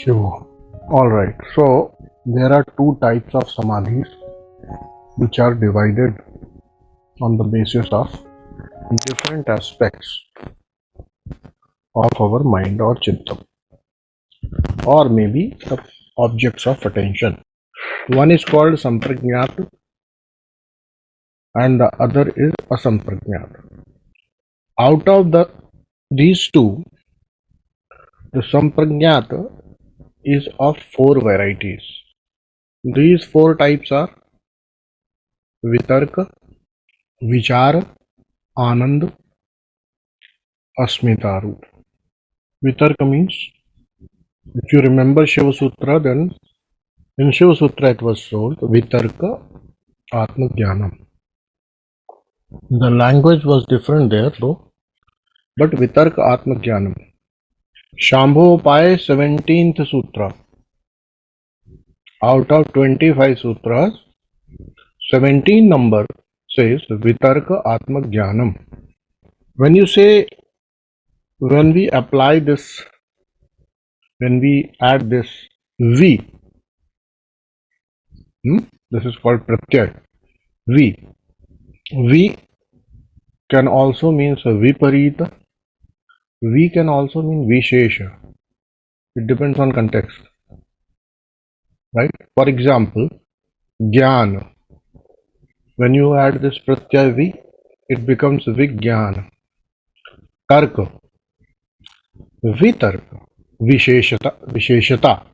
Sure. Alright, so there are two types of samadhis which are divided on the basis of different aspects of our mind or chitta, or maybe the objects of attention. One is called sampragnat and the other is asampragnat. Out of these two, the sampragnat is of four varieties. These four types are vitarka, vichara, anand, asmitaru. Vitarka means, if you remember Shiva Sutra, then in Shiva Sutra it was told vitarka atma jnanam. The language was different there though, but vitarka atma jnanam. Shambhopaye 17th Sutra. Out of 25 sutras, 17 number says vitarka atma jnanam. When we apply this, when we add this V, this is called pratyay. V can also mean viparita. V can also mean vishesha. It depends on context, right? For example, jnana. When you add this pratyay V, it becomes vijnana. Tarka, vitarka, visheshata,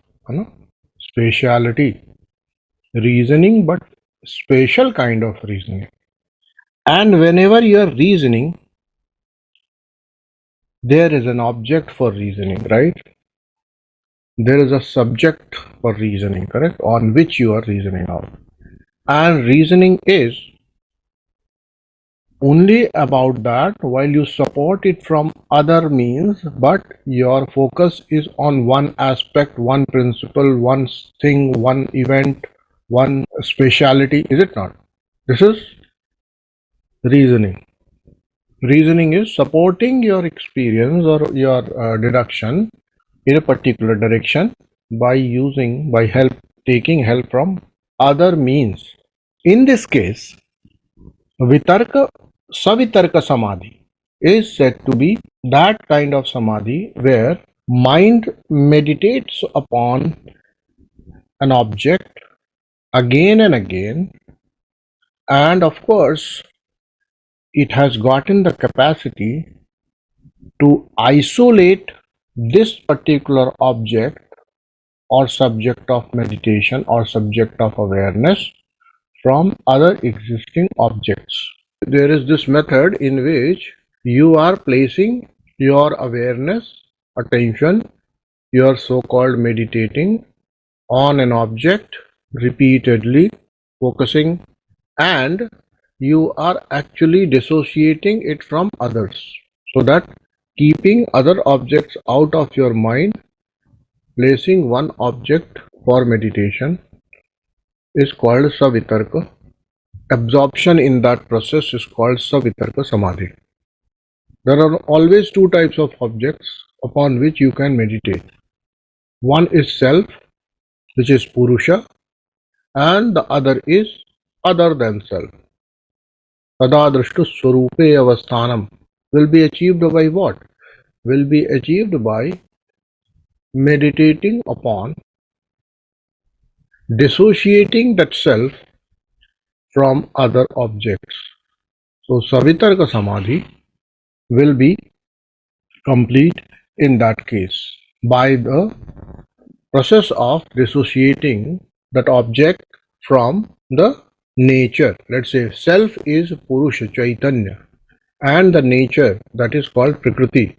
speciality, reasoning, but special kind of reasoning. And whenever you are reasoning, there is an object for reasoning, right? There is a subject for reasoning, correct? On which you are reasoning out. And reasoning is only about that while you support it from other means, but your focus is on one aspect, one principle, one thing, one event, one speciality, is it not? This is reasoning. Reasoning is supporting your experience or your deduction in a particular direction by taking help from other means. In this case, vitarka, savitarka samadhi is said to be that kind of samadhi where mind meditates upon an object again and again, and of course it has gotten the capacity to isolate this particular object or subject of meditation or subject of awareness from other existing objects. There is this method in which you are placing your awareness, attention, you are so-called meditating on an object repeatedly, focusing, and you are actually dissociating it from others, so that keeping other objects out of your mind, placing one object for meditation is called savitarka. Absorption in that process is called savitarka samadhi. There are always two types of objects upon which you can meditate. One is self, which is purusha, and the other is other than self. Tadadrashtu swarupe avasthanam will be achieved by what? Will be achieved by meditating upon dissociating that self from other objects. So savitarka samadhi will be complete in that case by the process of dissociating that object from the nature. Let's say self is Purusha Chaitanya and the nature, that is called Prakriti.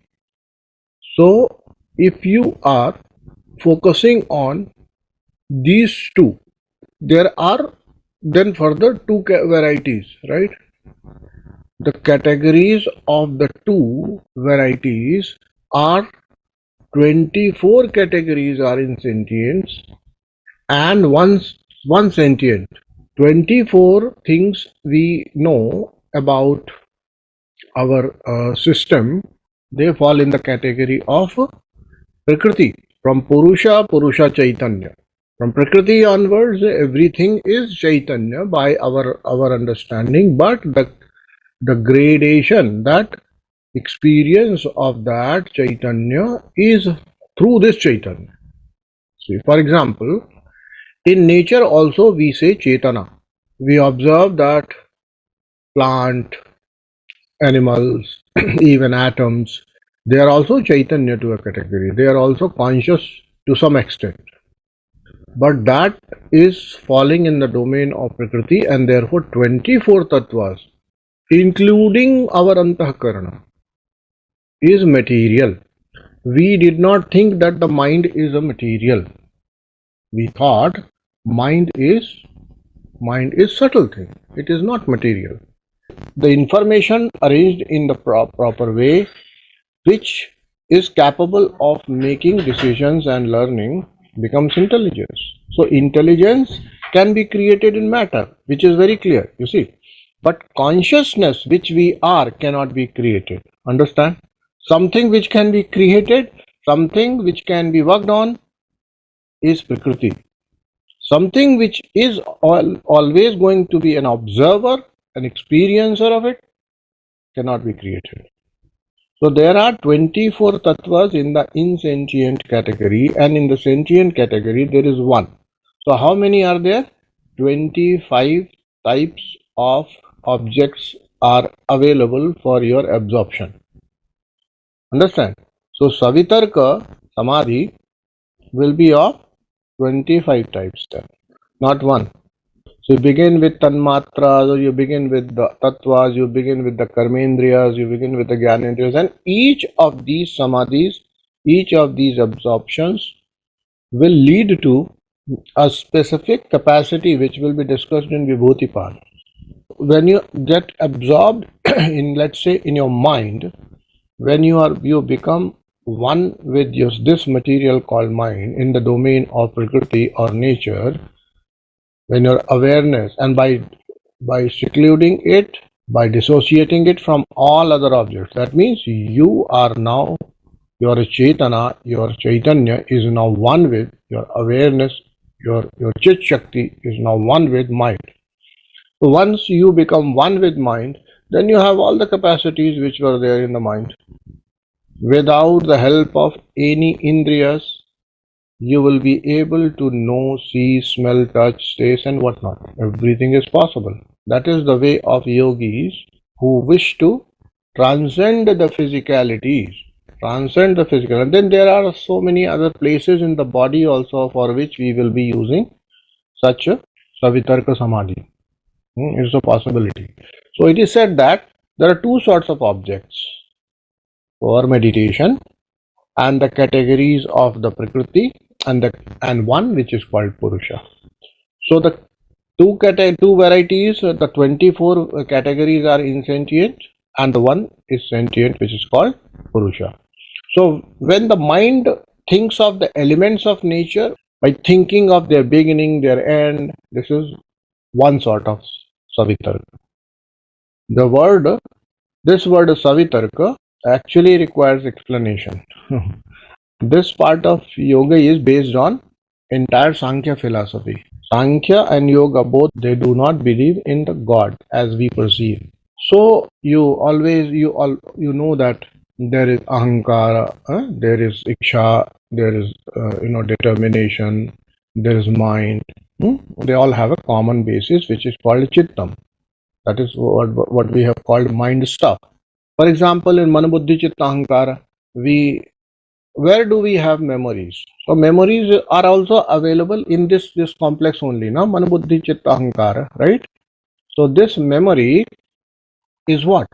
So if you are focusing on these two, there are then further two varieties, right? The categories of the two varieties are 24 categories are in sentience and one sentient. 24 things we know about our system, they fall in the category of Prakriti. From Purusha, Purusha Chaitanya. From Prakriti onwards, everything is Chaitanya by our understanding, but the gradation, that experience of that Chaitanya is through this Chaitanya. See, for example, in nature also we say Chaitana. We observe that plant, animals, even atoms, they are also Chaitanya to a category. They are also conscious to some extent. But that is falling in the domain of Prakriti, and therefore 24 tattvas, including our Antahkarana, is material. We did not think that the mind is a material. We thought mind is subtle thing. It is not material. The information arranged in the proper way, which is capable of making decisions and learning, becomes intelligence. So intelligence can be created in matter, which is very clear, you see. But consciousness, which we are, cannot be created. Understand? Something which can be created, something which can be worked on, is Prakriti. Something which is always going to be an observer, an experiencer of it, cannot be created. So there are 24 tattvas in the insentient category, and in the sentient category there is one. So how many are there? 25 types of objects are available for your absorption. Understand? So savitarka, samadhi, will be of 25 types then, not one. So you begin with tanmatras, or you begin with the tattvas, you begin with the karmendriyas, you begin with the gyanendriyas, and each of these samadhis, each of these absorptions will lead to a specific capacity which will be discussed in Vibhuti-pad. When you get absorbed in, let's say, in your mind, when you become one with this material called mind in the domain of Prakriti or nature, when your awareness, and by secluding it, by dissociating it from all other objects, that means you are now, your Chaitana, your Chaitanya is now one with your awareness, your Chit Shakti is now one with mind. So once you become one with mind, then you have all the capacities which were there in the mind. Without the help of any indriyas, you will be able to know, see, smell, touch, taste, and whatnot. Everything is possible. That is the way of yogis who wish to transcend the physicalities, transcend the physical. And then there are so many other places in the body also for which we will be using such a savitarka samadhi. It's a possibility. So it is said that there are two sorts of objects for meditation, and the categories of the Prakriti, and one which is called Purusha. So the two varieties, the 24 categories are insentient, and the one is sentient, which is called Purusha. So when the mind thinks of the elements of nature by thinking of their beginning, their end, this is one sort of savitarka. This word savitarka actually requires explanation. This part of yoga is based on entire Sankhya philosophy. Sankhya and yoga both, they do not believe in the God as we perceive. So you know that there is ahankara, there is iksha, there is determination, there is mind. They all have a common basis which is called chittam. That is what we have called mind stuff. For example, in manabuddhi chitta ahankara, where do we have memories? So memories are also available in this complex only, na? Manabuddhi chitta ahankara, right? So this memory is what?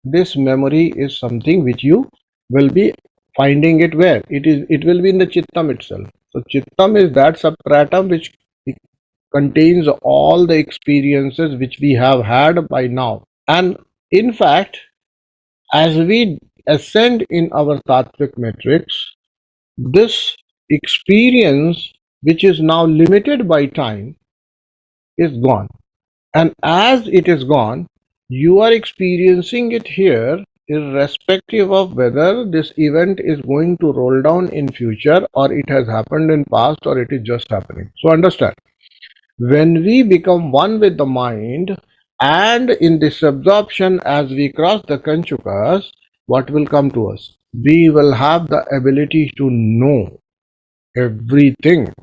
This memory is something which you will be finding it where? It will be in the chittam itself. So chittam is that substratum which contains all the experiences which we have had by now. And in fact, as we ascend in our tattvic metrics, this experience, which is now limited by time, is gone. And as it is gone, you are experiencing it here irrespective of whether this event is going to roll down in future or it has happened in past or it is just happening. So understand, when we become one with the mind and in this absorption as we cross the kanchukas, what will come to us? We will have the ability to know everything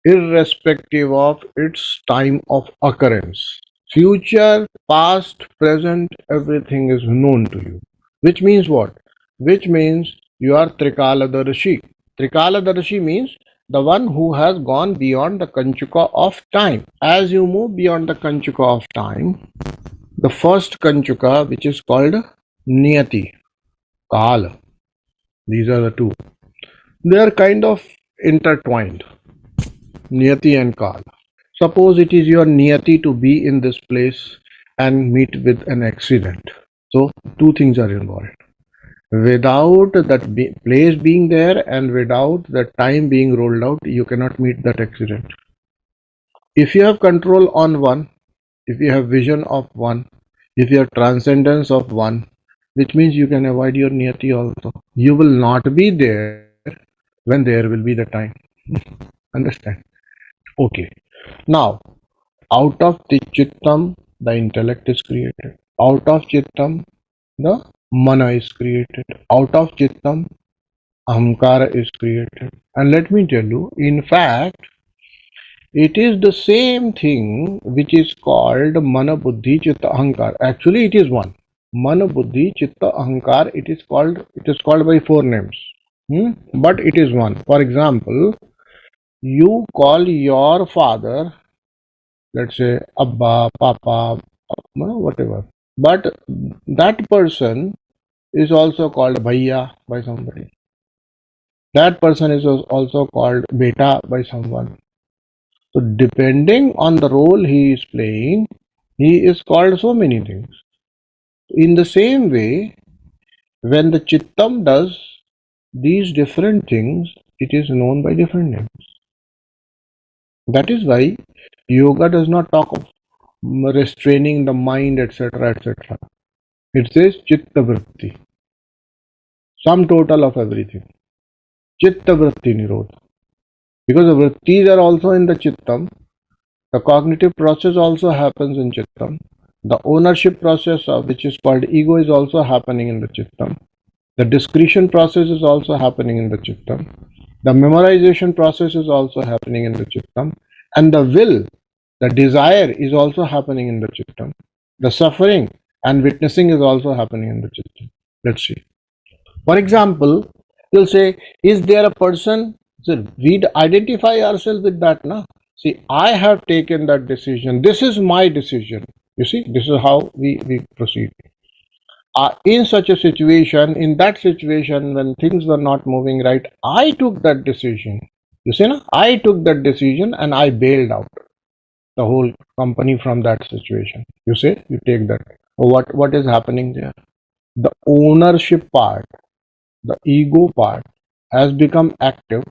irrespective of its time of occurrence. Future, past, present, everything is known to you. Which means what? Which means you are Trikaladarshi. Trikaladarshi means the one who has gone beyond the Kanchuka of time. As you move beyond the Kanchuka of time, the first Kanchuka, which is called Niyati, Kala, these are the two. They are kind of intertwined, Niyati and Kala. Suppose it is your niyati to be in this place and meet with an accident. So, two things are involved. Without that place being there and without that time being rolled out, you cannot meet that accident. If you have control on one, if you have vision of one, if you have transcendence of one, which means you can avoid your niyati also. You will not be there when there will be the time. Understand? Okay. Now, out of the chittam, the intellect is created. Out of chittam, the mana is created. Out of chittam, ahamkara is created. And let me tell you, in fact, it is the same thing which is called mana, buddhi, chitta, ahankar. Actually, it is one. Mana, buddhi, chitta, ahankar. It is called by four names. But it is one. For example, you call your father, let's say Abba, Papa, whatever. But that person is also called Bhaiya by somebody. That person is also called Beta by someone. So depending on the role he is playing, he is called so many things. In the same way, when the Chittam does these different things, it is known by different names. That is why yoga does not talk of restraining the mind, etc., etc. It says Chitta Vritti, sum total of everything. Chitta Vritti Nirodha. Because the vrittis are also in the Chittam, the cognitive process also happens in Chittam. The ownership process, which is called ego, is also happening in the Chittam. The discretion process is also happening in the Chittam. The memorization process is also happening in the Chittam. And the will, the desire is also happening in the Chittam. The suffering and witnessing is also happening in the Chittam. Let's see. For example, you'll say, is there a person? So we identify ourselves with that, na? See, I have taken that decision. This is my decision. You see, this is how we proceed. In such a situation, in that situation, when things were not moving right, I took that decision. You see, na? I took that decision and I bailed out the whole company from that situation. You say, you take that. What is happening there? The ownership part, the ego part has become active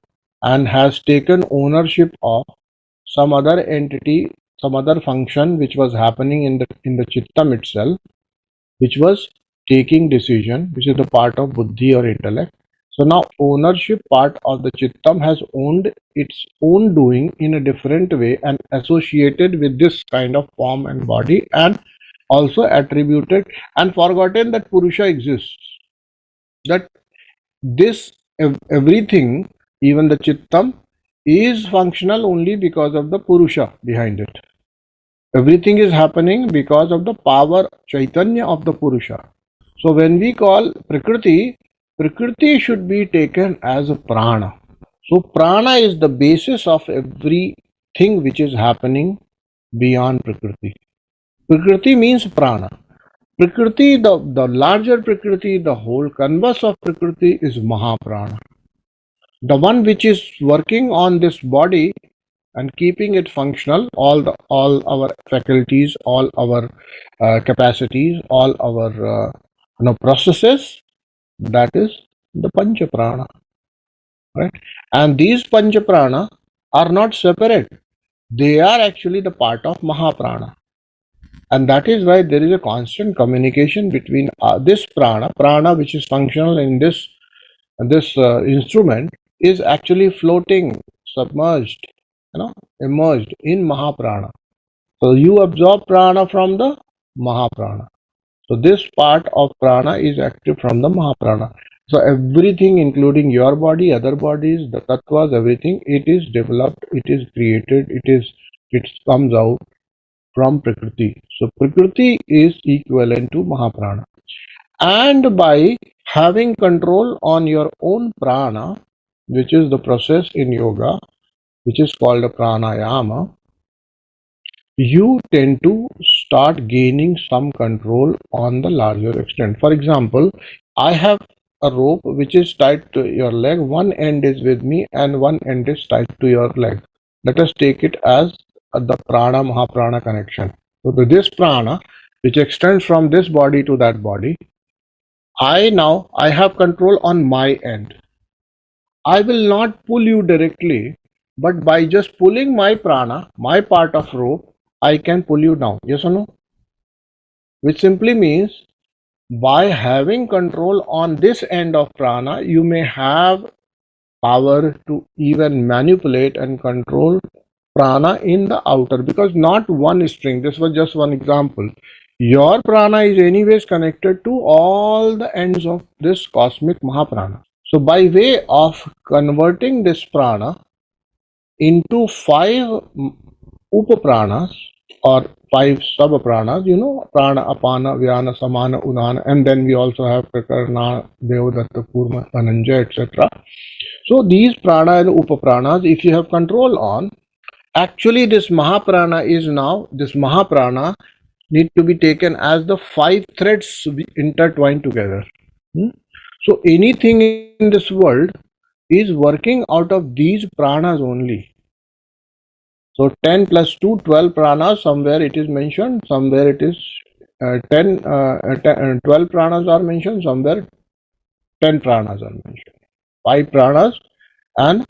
and has taken ownership of some other entity, some other function which was happening in the chittam itself, which was taking decision, which is the part of buddhi or intellect. So now ownership part of the chittam has owned its own doing in a different way and associated with this kind of form and body, and also attributed and forgotten that Purusha exists. That this everything, even the chittam, is functional only because of the Purusha behind it. Everything is happening because of the power, Chaitanya of the Purusha. So when we call Prakriti, Prakriti should be taken as a prana. So prana is the basis of everything which is happening beyond Prakriti. Prakriti means prana. Prakriti, the larger Prakriti, the whole canvas of Prakriti is Mahaprana. The one which is working on this body and keeping it functional, all our faculties, all our capacities, all our processes, that is the Pancha Prana, right? And these Pancha Prana are not separate; they are actually the part of Mahaprana. And that is why there is a constant communication between this prana which is functional in this instrument is actually floating, submerged, immersed in Mahaprana. So you absorb prana from the Mahaprana. So this part of prana is active from the Mahaprana. So everything, including your body, other bodies, the tattvas, everything, it is developed, it is created, it comes out from Prakriti. So Prakriti is equivalent to Mahaprana. And by having control on your own prana, which is the process in yoga, which is called a pranayama, you tend to start gaining some control on the larger extent. For example, I have a rope which is tied to your leg, one end is with me and one end is tied to your leg. Let us take it as the prana mahaprana connection. So this prana which extends from this body to that body, I have control on my end. I will not pull you directly, but by just pulling my prana, my part of rope, I can pull you down. Yes or no? Which simply means by having control on this end of prana, you may have power to even manipulate and control prana in the outer, because not one string, this was just one example. Your prana is anyways connected to all the ends of this cosmic Mahaprana. So by way of converting this prana into five upapranas or five sub-pranas, prana, apana, vyana, samana, udana, and then we also have prakarna, devadatta, kurma, dhananjaya, etc. So these prana and upapranas, if you have control on, actually this mahaprana is now, this mahaprana need to be taken as the five threads intertwined together. So anything in this world is working out of these pranas only. So 10 plus 2, 12 pranas, somewhere it is mentioned, somewhere it is 12 pranas are mentioned, somewhere 10 pranas are mentioned. 5 pranas and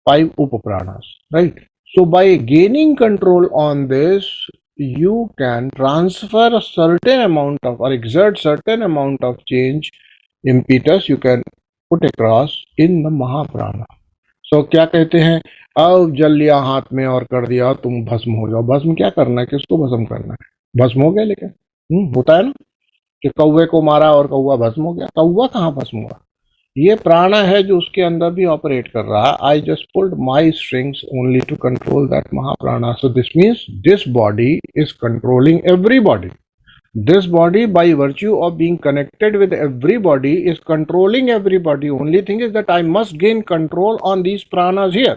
5 upapranas, right? So by gaining control on this, you can transfer a certain amount of or exert certain amount of change impetus you can put across in the Mahaprana. So क्या कहते हैं, अब जल लिया हाथ में और कर दिया तुम भस्म हो जाओ. भस्म क्या करना है, किसको भस्म करना है? भस्म हो गया. लेकिन होता है ना कि कौवे को मारा और कौवा भस्म हो गया. कौवा कहाँ भस्म हुआ? ये प्राणा है जो उसके अंदर भी ऑपरेट कर रहा है. I just pulled my strings only to control that महाप्राणा. So this means this body is controlling every body. This body, by virtue of being connected with everybody, is controlling everybody. Only thing is that I must gain control on these pranas here,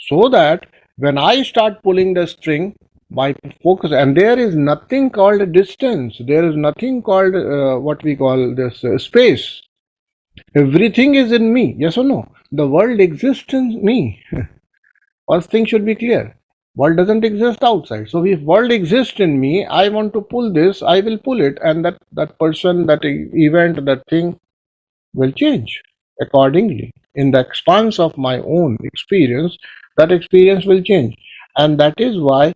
so that when I start pulling the string by focus, and there is nothing called distance, there is nothing called what we call this space. Everything is in me. Yes or no? The world exists in me. First thing should be clear. World doesn't exist outside. So if world exists in me, I want to pull this, I will pull it, and that person, that event, that thing will change accordingly. In the expanse of my own experience, that experience will change. And that is why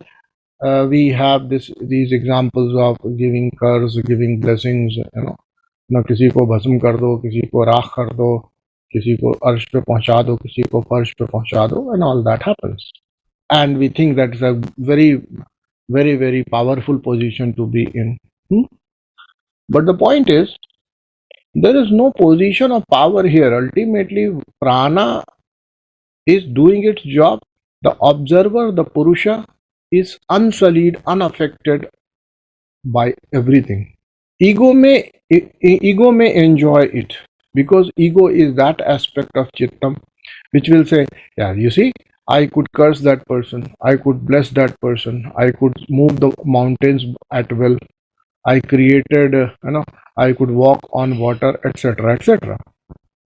we have these examples of giving curse, giving blessings, ना किसी को भस्म कर दो, किसी को राख कर दो, किसी को अर्श पे पहुंचा दो, किसी को फर्श पे पहुंचा दो, and all that happens. And we think that is a very, very, very powerful position to be in. But the point is, there is no position of power here. Ultimately, prana is doing its job. The observer, the Purusha, is unsullied, unaffected by everything. Ego may enjoy it, because ego is that aspect of Chittam which will say, yeah, you see, I could curse that person, I could bless that person, I could move the mountains at will, I created, I could walk on water, etc., etc.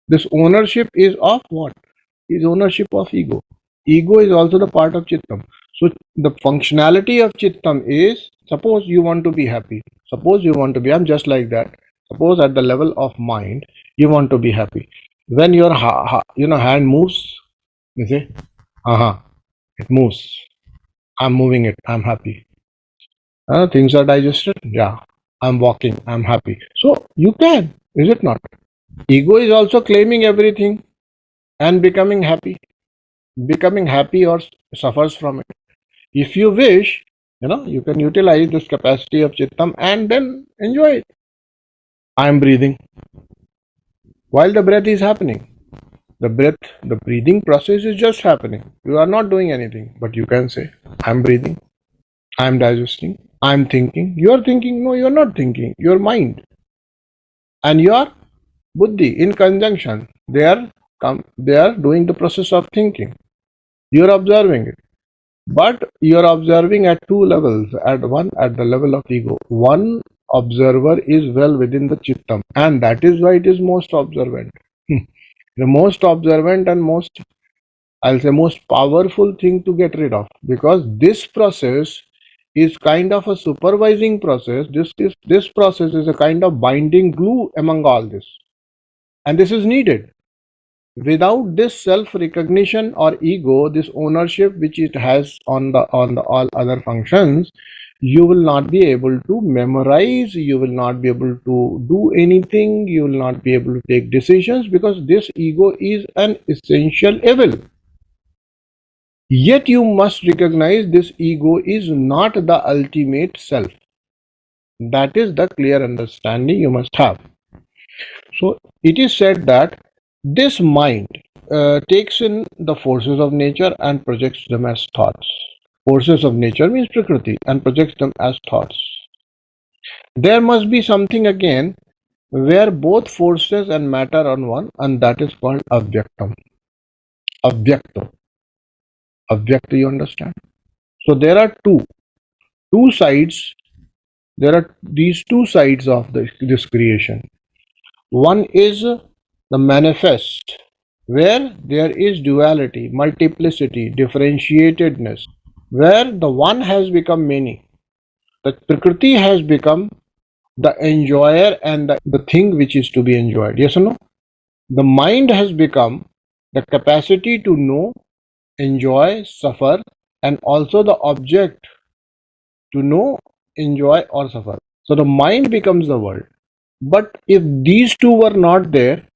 This ownership is of what? Is ownership of ego. Ego is also the part of Chittam. So the functionality of Chittam is, suppose you want to be happy. Suppose you want to be, I'm just like that. Suppose at the level of mind, you want to be happy. When your hand moves, you say, it moves. I'm moving it. I'm happy. Things are digested. Yeah, I'm walking. I'm happy. So you can, is it not? Ego is also claiming everything and becoming happy or suffers from it. If you wish, you can utilize this capacity of chittam and then enjoy it. I am breathing while the breath is happening. The breathing process is just happening. You are not doing anything, but you can say, I'm breathing, I'm digesting, I'm thinking. You are thinking, no, you are not thinking. Your mind and your buddhi in conjunction, they are doing the process of thinking. You are observing it. But you are observing at two levels. At the level of ego. One observer is well within the chittam, and that is why it is most observant. The most observant and I'll say most powerful thing to get rid of, because this process is kind of a supervising process. This process is a kind of binding glue among all this, and this is needed. Without this self recognition or ego, this ownership which it has on the all other functions, you will not be able to memorize, you will not be able to do anything, you will not be able to take decisions, because this ego is an essential evil. Yet you must recognize this ego is not the ultimate self. That is the clear understanding you must have. So it is said that this mind takes in the forces of nature and projects them as thoughts. Forces of nature means Prakriti and projects them as thoughts. There must be something again where both forces and matter are one, and that is called Avyaktam. Avyakta. Avyakta, you understand? So there are two sides. There are these two sides of this creation. One is the manifest, where there is duality, multiplicity, differentiatedness, where the one has become many. The Prakriti has become the enjoyer and the thing which is to be enjoyed. Yes or no? The mind has become the capacity to know, enjoy, suffer, and also the object to know, enjoy, or suffer. So the mind becomes the world. But if these two were not there,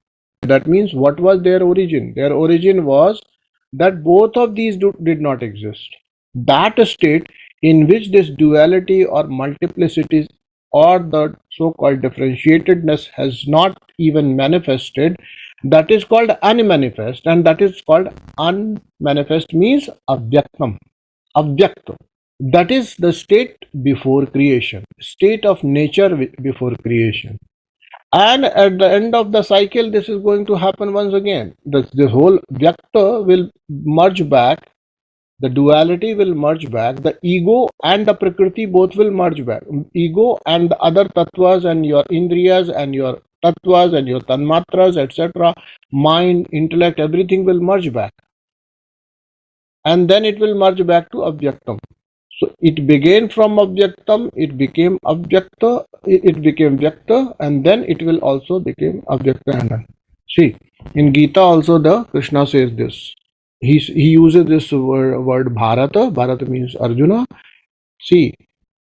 that means what was their origin? Their origin was that both of these did not exist. That state in which this duality or multiplicity or the so-called differentiatedness has not even manifested, that is called unmanifest, and that is called unmanifest means avyaktam. Avyakta. That is the state before creation, state of nature before creation. And at the end of the cycle, this is going to happen once again. This whole Vyakta will merge back, the duality will merge back, the ego and the Prakriti both will merge back. Ego and the other tattvas and your indriyas and your tattvas and your tanmatras, etc., mind, intellect, everything will merge back. And then it will merge back to Avyaktam. So it began from Avyaktam, it became Avyakta, it became Vyakta, and then it will also become Avyakta. And see, in Gita also the Krishna says this. He uses this word Bharata. Bharata means Arjuna. See,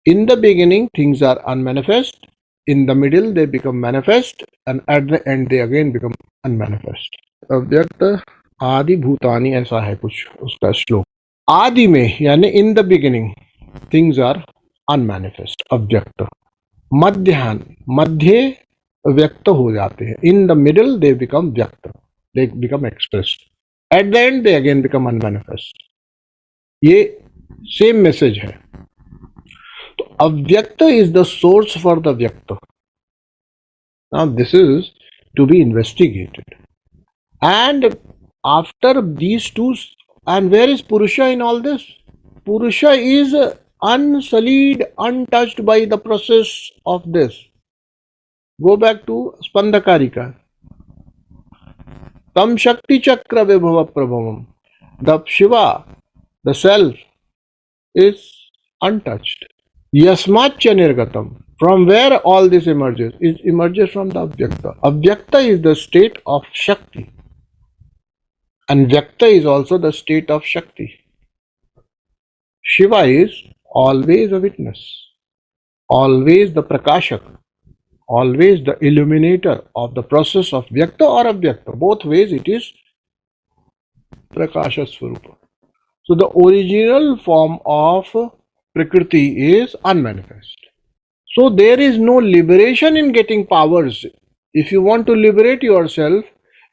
in the beginning things are unmanifest, in the middle they become manifest, and at the end they again become unmanifest. अव्यक्त आदि भूतानि ऐसा है कुछ उसका श्लोक. आदि में यानी in the beginning things are unmanifest अव्यक्त. मध्य व्यक्त हो जाते हैं. In the middle they become व्यक्त, they become expressed. At the end they again become unmanifest. ये सेम मैसेज है. तो अव्यक्त is the source for the व्यक्त. Now this is to be investigated. And after these two, and where is Purusha in all this? Purusha is unsullied, untouched by the process of this. Go back to Spandakarika. Tam Shakti Chakra Vibhava Prabhavam. The Shiva, the self, is untouched. Yasmacha Nirgatam. From where all this emerges? It emerges from the Avyakta. Avyakta is the state of Shakti. And Vyakta is also the state of Shakti. Shiva is always a witness. always the Prakashak, always the illuminator of the process of Vyakta or Avyakta. Both ways it is Prakasha Swarupa. So the original form of Prakriti is unmanifest. So there is no liberation in getting powers. If you want to liberate yourself,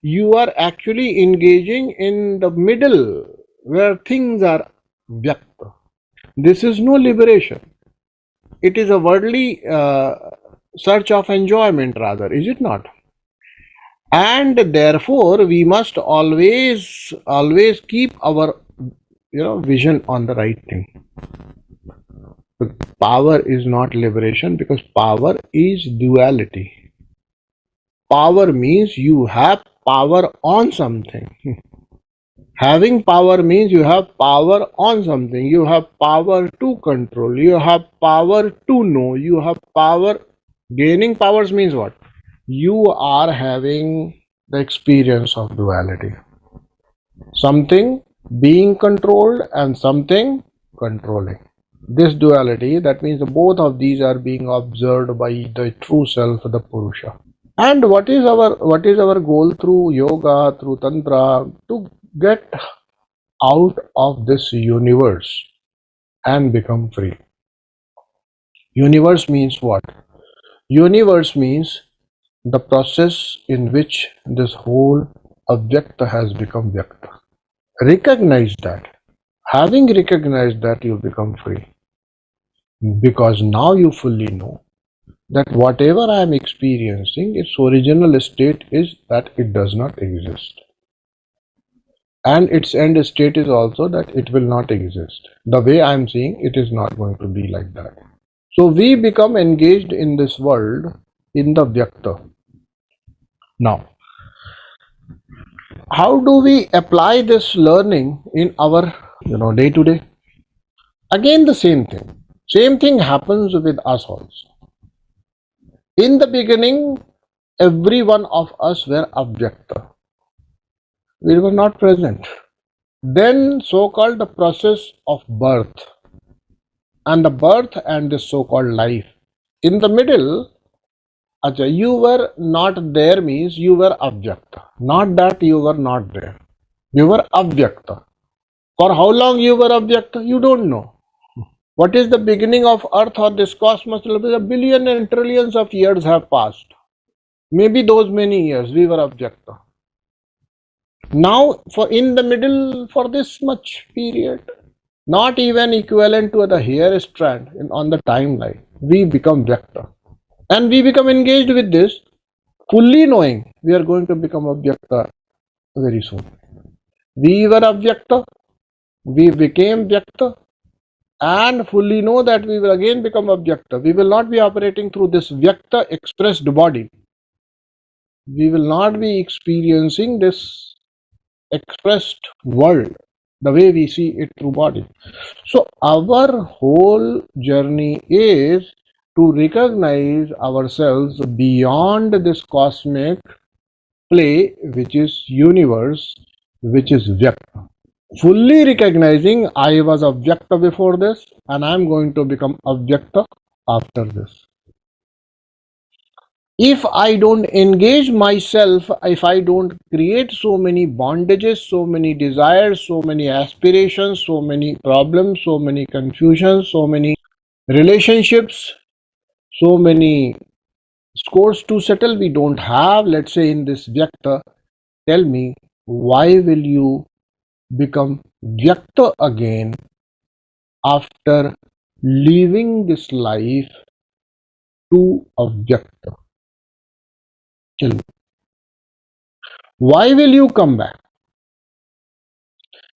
you are actually engaging in the middle where things are Vyakta. This is no liberation. It is a worldly search of enjoyment rather, is it not? And therefore we must always keep our vision on the right thing. Power is not liberation, because power is duality. Power means you have power on something. Having power means you have power on something. You have power to control. You have power to know. You have power. Gaining powers means what? You are having the experience of duality. Something being controlled and something controlling. This duality, that means both of these are being observed by the true self, the Purusha. And what is our goal through yoga, through tantra? To get out of this universe and become free. Universe means what? Universe means the process in which this whole avyakta has become vyakta. Recognize that. Having recognized that, you become free. Because now you fully know that whatever I am experiencing, its original state is that it does not exist. And its end state is also that it will not exist. The way I am seeing, it is not going to be like that. So we become engaged in this world in the Vyakta. Now, how do we apply this learning in our day to day? Again the same thing. Same thing happens with us also. In the beginning, every one of us were Avyakta. We were not present. Then so-called the process of birth, and the birth and this so-called life. In the middle, you were not there means you were Avyakta. Not that you were not there. You were Avyakta. For how long you were Avyakta? You don't know. What is the beginning of earth or this cosmos? A billion and trillions of years have passed. Maybe those many years we were Avyakta. Now for in the middle, for this much period, not even equivalent to the hair strand on the timeline, we become Vyakta. And we become engaged with this, fully knowing we are going to become Avyakta very soon. We were Avyakta, we became Vyakta, and fully know that we will again become Avyakta. We will not be operating through this Vyakta expressed body. We will not be experiencing this expressed world the way we see it through body. So our whole journey is to recognize ourselves beyond this cosmic play, which is universe, which is Vyakta. Fully recognizing I was Avyakta before this and I am going to become Avyakta after this. If I don't engage myself, if I don't create so many bondages, so many desires, so many aspirations, so many problems, so many confusions, so many relationships, so many scores to settle we don't have, let's say in this Vyakta, tell me, why will you become Vyakta again after leaving this life to Avyakta? Tell me. Why will you come back?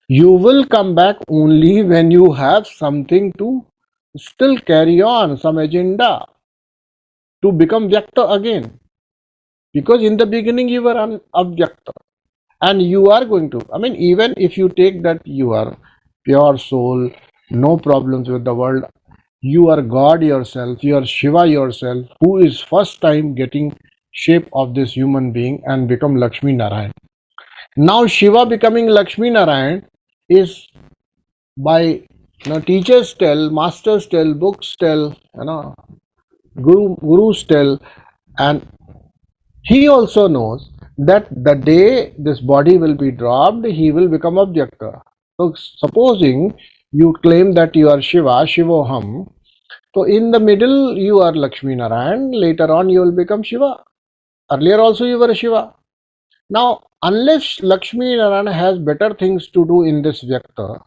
You will come back only when you have something to still carry on, some agenda to become Vyakta again. Because in the beginning you were Avyakta. And you are going to, even if you take that you are pure soul, no problems with the world, you are God yourself, you are Shiva yourself, who is first time getting shape of this human being and become Lakshmi Narayan. Now Shiva becoming Lakshmi Narayan is by teachers tell, masters tell, books tell, Gurus tell, and he also knows that the day this body will be dropped, he will become Avyakta. So, supposing you claim that you are Shiva, Shivoham, so in the middle you are Lakshmi Narayan, later on you will become Shiva. Earlier also you were Shiva. Now, unless Lakshmi Narayana has better things to do in this Vyakta,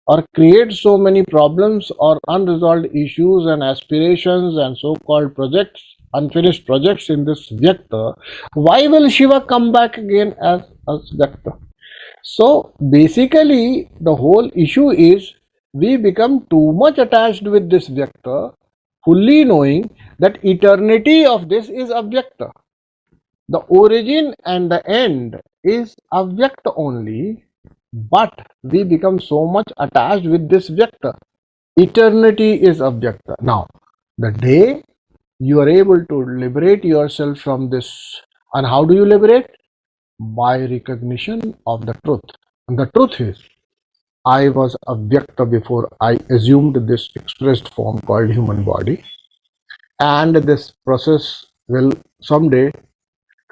or creates so many problems or unresolved issues and aspirations and so-called projects, unfinished projects in this Vyakta, why will Shiva come back again as Vyakta? So basically the whole issue is we become too much attached with this Vyakta, fully knowing that eternity of this is Avyakta. The origin and the end is Avyakta only, but we become so much attached with this Vyakta. Eternity is Avyakta. Now, the day you are able to liberate yourself from this, and how do you liberate? By recognition of the truth. And the truth is, I was Avyakta before I assumed this expressed form called human body, and this process will someday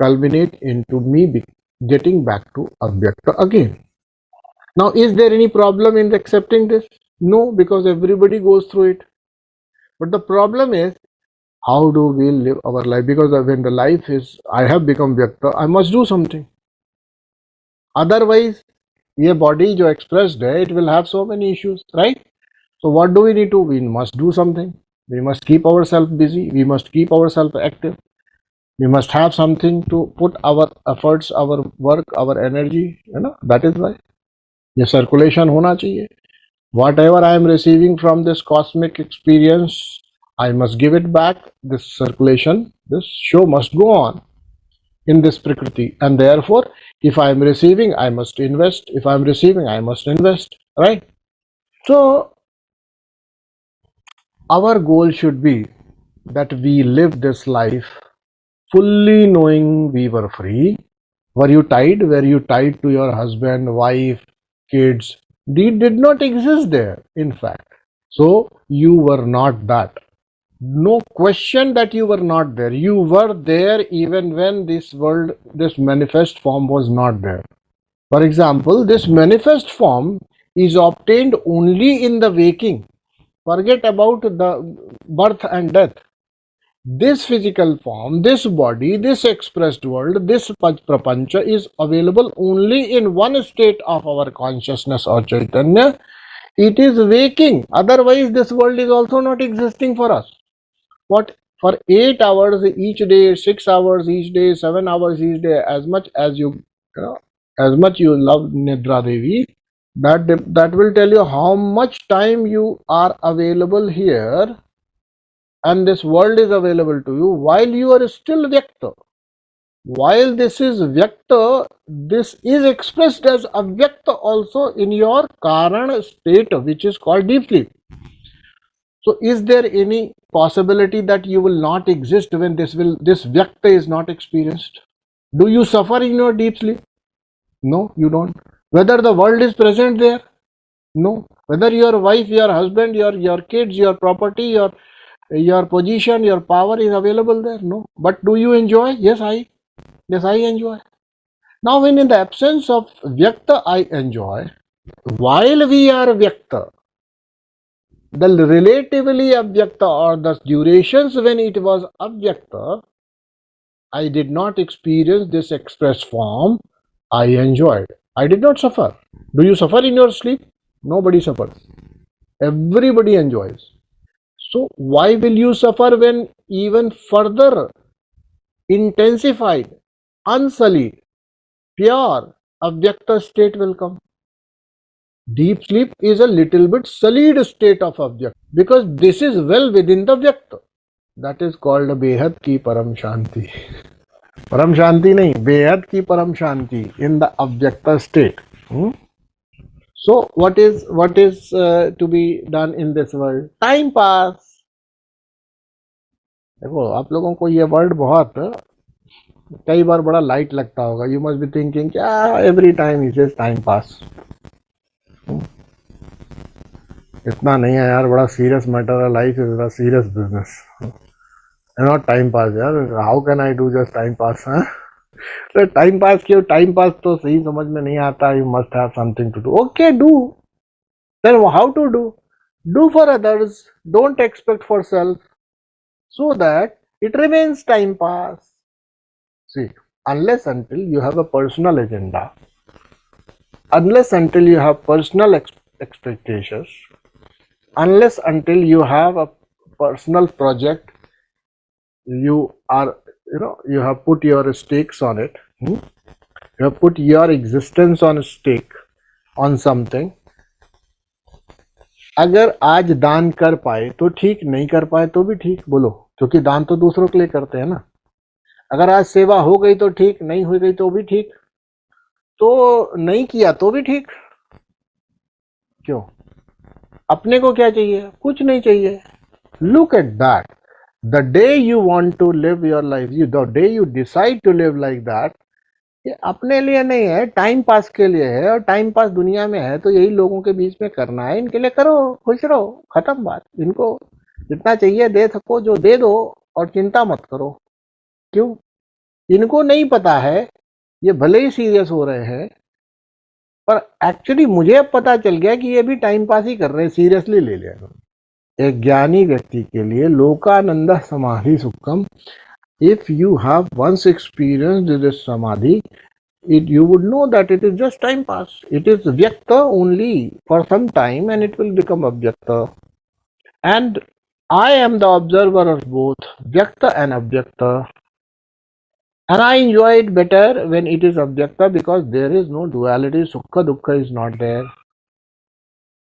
culminate into me getting back to Avyakta again. Now, is there any problem in accepting this? No, because everybody goes through it. But the problem is, how do we live our life? Because when the life is, I have become Vyakta, I must do something. Otherwise, ये body जो expressed है, it will have so many issues, right? So what do we need to? We must do something. We must keep ourselves busy. We must keep ourselves active. We must have something to put our efforts, our work, our energy. That is why. ये circulation होना चाहिए. Whatever I am receiving from this cosmic experience, I must give it back. This circulation, this show must go on in this Prakriti. And therefore, if I am receiving, I must invest. If I am receiving, I must invest. Right? So, our goal should be that we live this life fully knowing we were free. Were you tied? Were you tied to your husband, wife, kids? They did not exist there, in fact. So you were not that. No question that you were not there. You were there even when this world, this manifest form was not there. For example, this manifest form is obtained only in the waking. Forget about the birth and death. This physical form, this body, this expressed world, this prapancha is available only in one state of our consciousness or Chaitanya. It is waking. Otherwise, this world is also not existing for us. What? For 8 hours each day, 6 hours each day, 7 hours each day, as much as as much you love Nidra Devi, that will tell you how much time you are available here, and this world is available to you while you are still Vyakta. While this is Vyakta, this is expressed as Avyakta also in your Karana state, which is called deep sleep. So is there any possibility that you will not exist when this Vyakta is not experienced? Do you suffer in your deep sleep? No, you don't. Whether the world is present there? No. Whether your wife, your husband, your kids, your property, your position, your power is available there? No. But do you enjoy? Yes, I enjoy. Now, when in the absence of Vyakta, I enjoy. While we are Vyakta, the relatively Avyakta or the durations when it was Avyakta, I did not experience this express form. I enjoyed. I did not suffer. Do you suffer in your sleep? Nobody suffers. Everybody enjoys. So why will you suffer when even further intensified, unsullied, pure Avyakta state will come? Deep sleep is a little bit sullied state of Avyakta because this is well within the Vyakta. That is called बेहद की परम शांति. परम शांति नहीं, बेहद की परम शांति in the Avyakta state. So what is to be done in this world? Time pass. देखो आप लोगों को ये वर्ड बहुत कई बार बड़ा लाइट लगता होगा. You must be thinking क्या every time he says time pass. इतना नहीं है यार, बड़ा सीरियस मैटर है. लाइफ इज बड़ा serious business. Not time pass यार, how can I do just time pass? तो टाइम पास क्यों? टाइम पास तो सही समझ में नहीं आता. You must have something to do. Okay, do. Then how to do? Do for others, don't expect for self, so that it remains time pass. See, unless until you have a personal agenda, unless until you have personal expectations, unless until you have a personal project, you are, you have put your stakes on it. You have put your existence on stake on something. अगर आज दान कर पाए तो ठीक, नहीं कर पाए तो भी ठीक, बोलो, क्योंकि दान तो दूसरों के लिए करते हैं ना. अगर आज सेवा हो गई तो ठीक, नहीं हो गई तो भी ठीक, तो नहीं किया तो भी ठीक. क्यों? अपने को क्या चाहिए? कुछ नहीं चाहिए. Look at that. The day you want to live your life, the day you decide to live like that, ये अपने लिए नहीं है, टाइम पास के लिए है. और टाइम पास दुनिया में है तो यही लोगों के बीच में करना है. इनके लिए करो, खुश रहो, खत्म बात. इनको जितना चाहिए दे सको जो दे दो, और चिंता मत करो. क्यों? इनको नहीं पता है, ये भले ही सीरियस हो रहे हैं, पर एक्चुअली मुझे अब पता चल गया कि ये भी टाइम पास ही कर रहे हैं, सीरियसली ले लिया. एक ज्ञानी व्यक्ति के लिए लोकानंद समाधि सुखम. If you have once experienced this samadhi, you would know that it is just time pass. It is vyakta only for some time and it will become avyakta. And I am the observer of both vyakta and avyakta. And I enjoy it better when it is avyakta because there is no duality. Sukha dukkha is not there.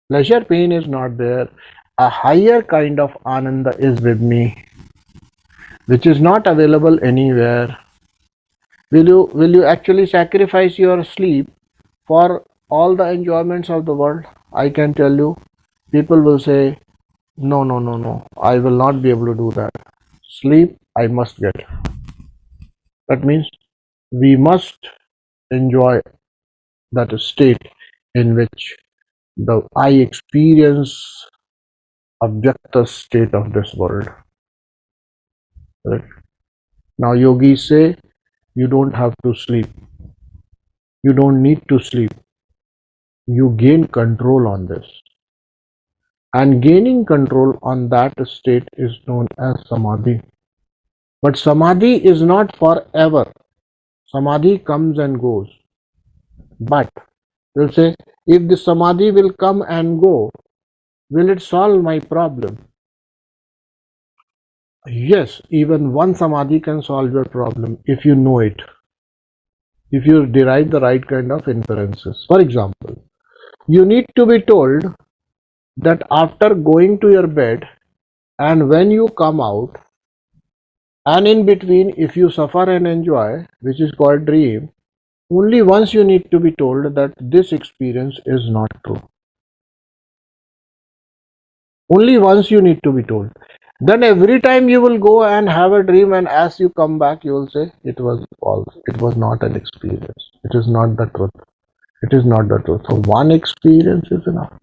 Pleasure pain is not there. A higher kind of ananda is with me, which is not available anywhere. Will you actually sacrifice your sleep for all the enjoyments of the world? I can tell you, people will say, no, no, no, no, I will not be able to do that. Sleep I must get. That means we must enjoy that state in which I experience objective state of this world. Right? Now yogis say you don't have to sleep. You don't need to sleep. You gain control on this. And gaining control on that state is known as samadhi. But samadhi is not forever. Samadhi comes and goes. But we'll say, if the samadhi will come and go, will it solve my problem? Yes, even one samadhi can solve your problem if you know it, if you derive the right kind of inferences. For example, you need to be told that after going to your bed and when you come out, and in between, if you suffer and enjoy, which is called dream, only once you need to be told that this experience is not true. Only once you need to be told. Then every time you will go and have a dream, and as you come back, you will say, it was false. It was not an experience. It is not the truth. It is not the truth. So one experience is enough.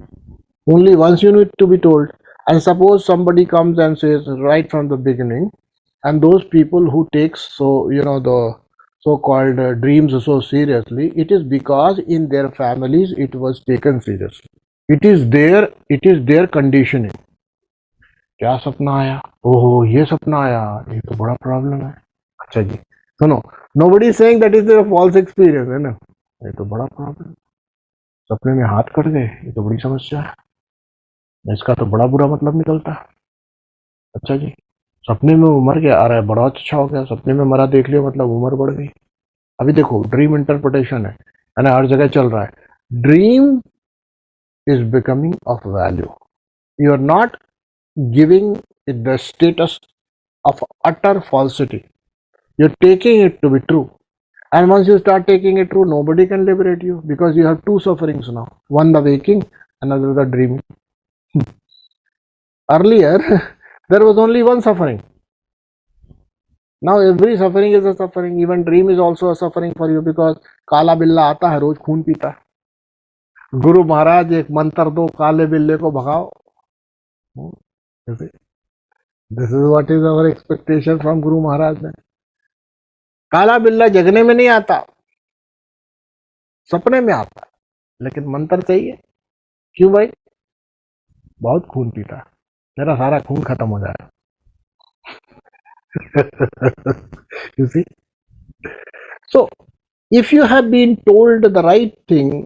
Only once you need to be told. And suppose somebody comes and says right from the beginning, and those people who takes the so-called dreams so seriously, it is because in their families it was taken seriously. It is their conditioning. क्या सपना आया? ओहो, ये सपना आया, ये तो बड़ा प्रॉब्लम है. अच्छा जी, सुनो, nobody is saying that is a false experience, है ना? ये तो बड़ा प्रॉब्लम. सपने में हाथ कट गए, ये तो बड़ी समस्या है. इसका तो बड़ा बुरा मतलब निकलता है. अच्छा जी, सपने में वो मर गया, आ रहा है बड़ा अच्छा हो गया. सपने में मरा देख लिया मतलब उम्र बढ़ गई. अभी देखो, ड्रीम इंटरप्रिटेशन है ना, हर जगह चल रहा है. Dream is becoming of value. You are not giving it the status of utter falsity. You're taking it to be true. And once you start taking it true, nobody can liberate you because you have two sufferings now. One the waking, another the dreaming. Earlier, there was only one suffering. Now every suffering is a suffering. Even dream is also a suffering for you because काला बिल्ला आता है, रोज खून पीता है. गुरु महाराज एक मंत्र दो, काले बिल्ले को भगाओ. This is what is our expectation from Guru Maharaj ने. काला बिल्ला जगने में नहीं आता, सपने में आता है, लेकिन मंत्र चाहिए. क्यों भाई? बहुत खून पीता है, मेरा सारा खून खत्म हो जाएगा. You see? So, if you have been told the right thing,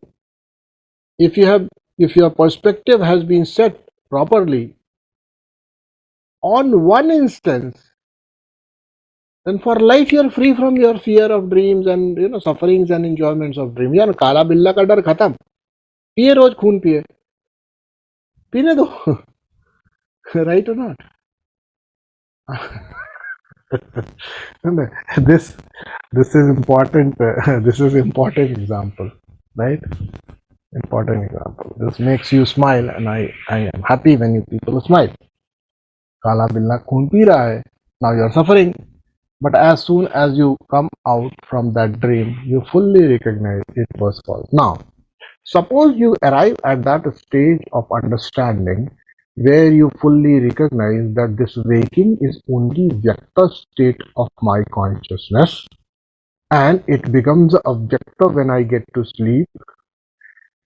if your perspective has been set properly on one instance, then for life you are free from your fear of dreams and sufferings and enjoyments of dreams. यार काला बिल्ला का डर खत्म. पिए रोज खून पिए, पीने दो. Right or not? this this is important. This is important example, right? Important example. This makes you smile, and I am happy when you people smile. Kala billa खून पी रहा है. Now you are suffering, but as soon as you come out from that dream, you fully recognize it was false. Now, suppose you arrive at that stage of understanding where you fully recognize that this waking is only Vyakta state of my consciousness, and it becomes Avyakta when I get to sleep.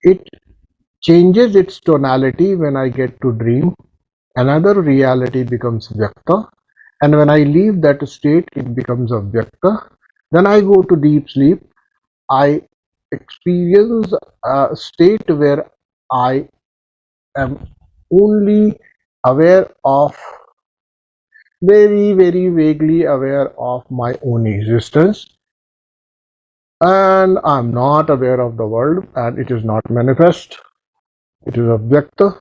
It changes its tonality when I get to dream. Another reality becomes Vyakta, and when I leave that state, it becomes Avyakta. Then I go to deep sleep. I experience a state where I am only aware of, very, very vaguely aware of my own existence, and I'm not aware of the world, and it is not manifest. It is Avyakta.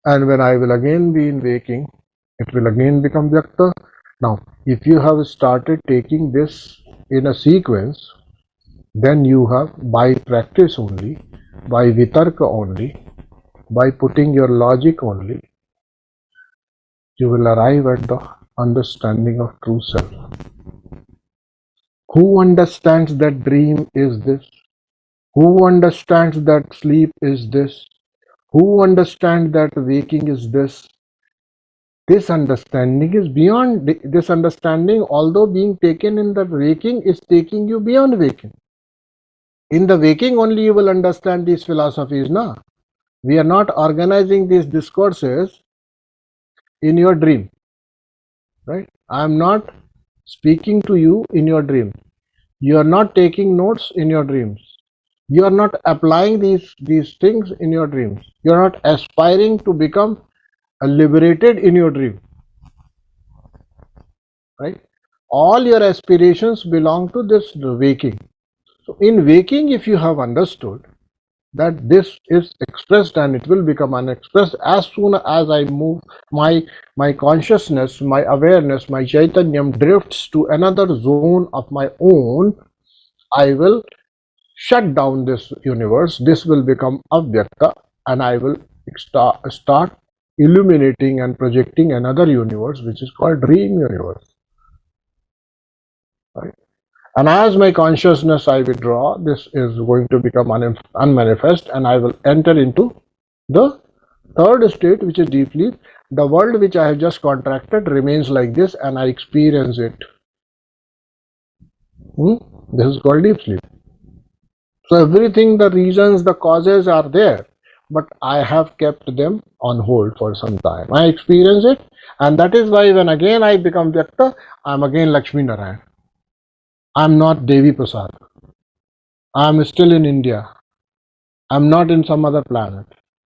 And when I will again be in waking, it will again become Vyakta. Now, if you have started taking this in a sequence, then you have, by practice only, by vitarka only, by putting your logic only, you will arrive at the understanding of true self. Who understands that dream is this? Who understands that sleep is this? Who understands that waking is this? This understanding is beyond this understanding, although being taken in the waking, is taking you beyond waking. In the waking only you will understand these philosophies. No, we are not organizing these discourses in your dream, right? I am not speaking to you in your dream. You are not taking notes in your dreams. You are not applying these things in your dreams. You are not aspiring to become liberated in your dream, right? All your aspirations belong to this waking. So in waking, if you have understood that this is expressed and it will become unexpressed, as soon as I move my consciousness, my awareness, my chaitanyam drifts to another zone of my own, I will shut down this universe. This will become avyakta, and I will start illuminating and projecting another universe, which is called dream universe, right? And as my consciousness I withdraw, this is going to become unmanifest, and I will enter into the third state, which is deep sleep. The world which I have just contracted remains like this, and I experience it. This is called deep sleep. So everything, the reasons, the causes are there, but I have kept them on hold for some time. I experience it, and that is why when again I become Vyakta, I am again Lakshmi Narayan. I am not Devi Prasad. I am still in India. I am not in some other planet,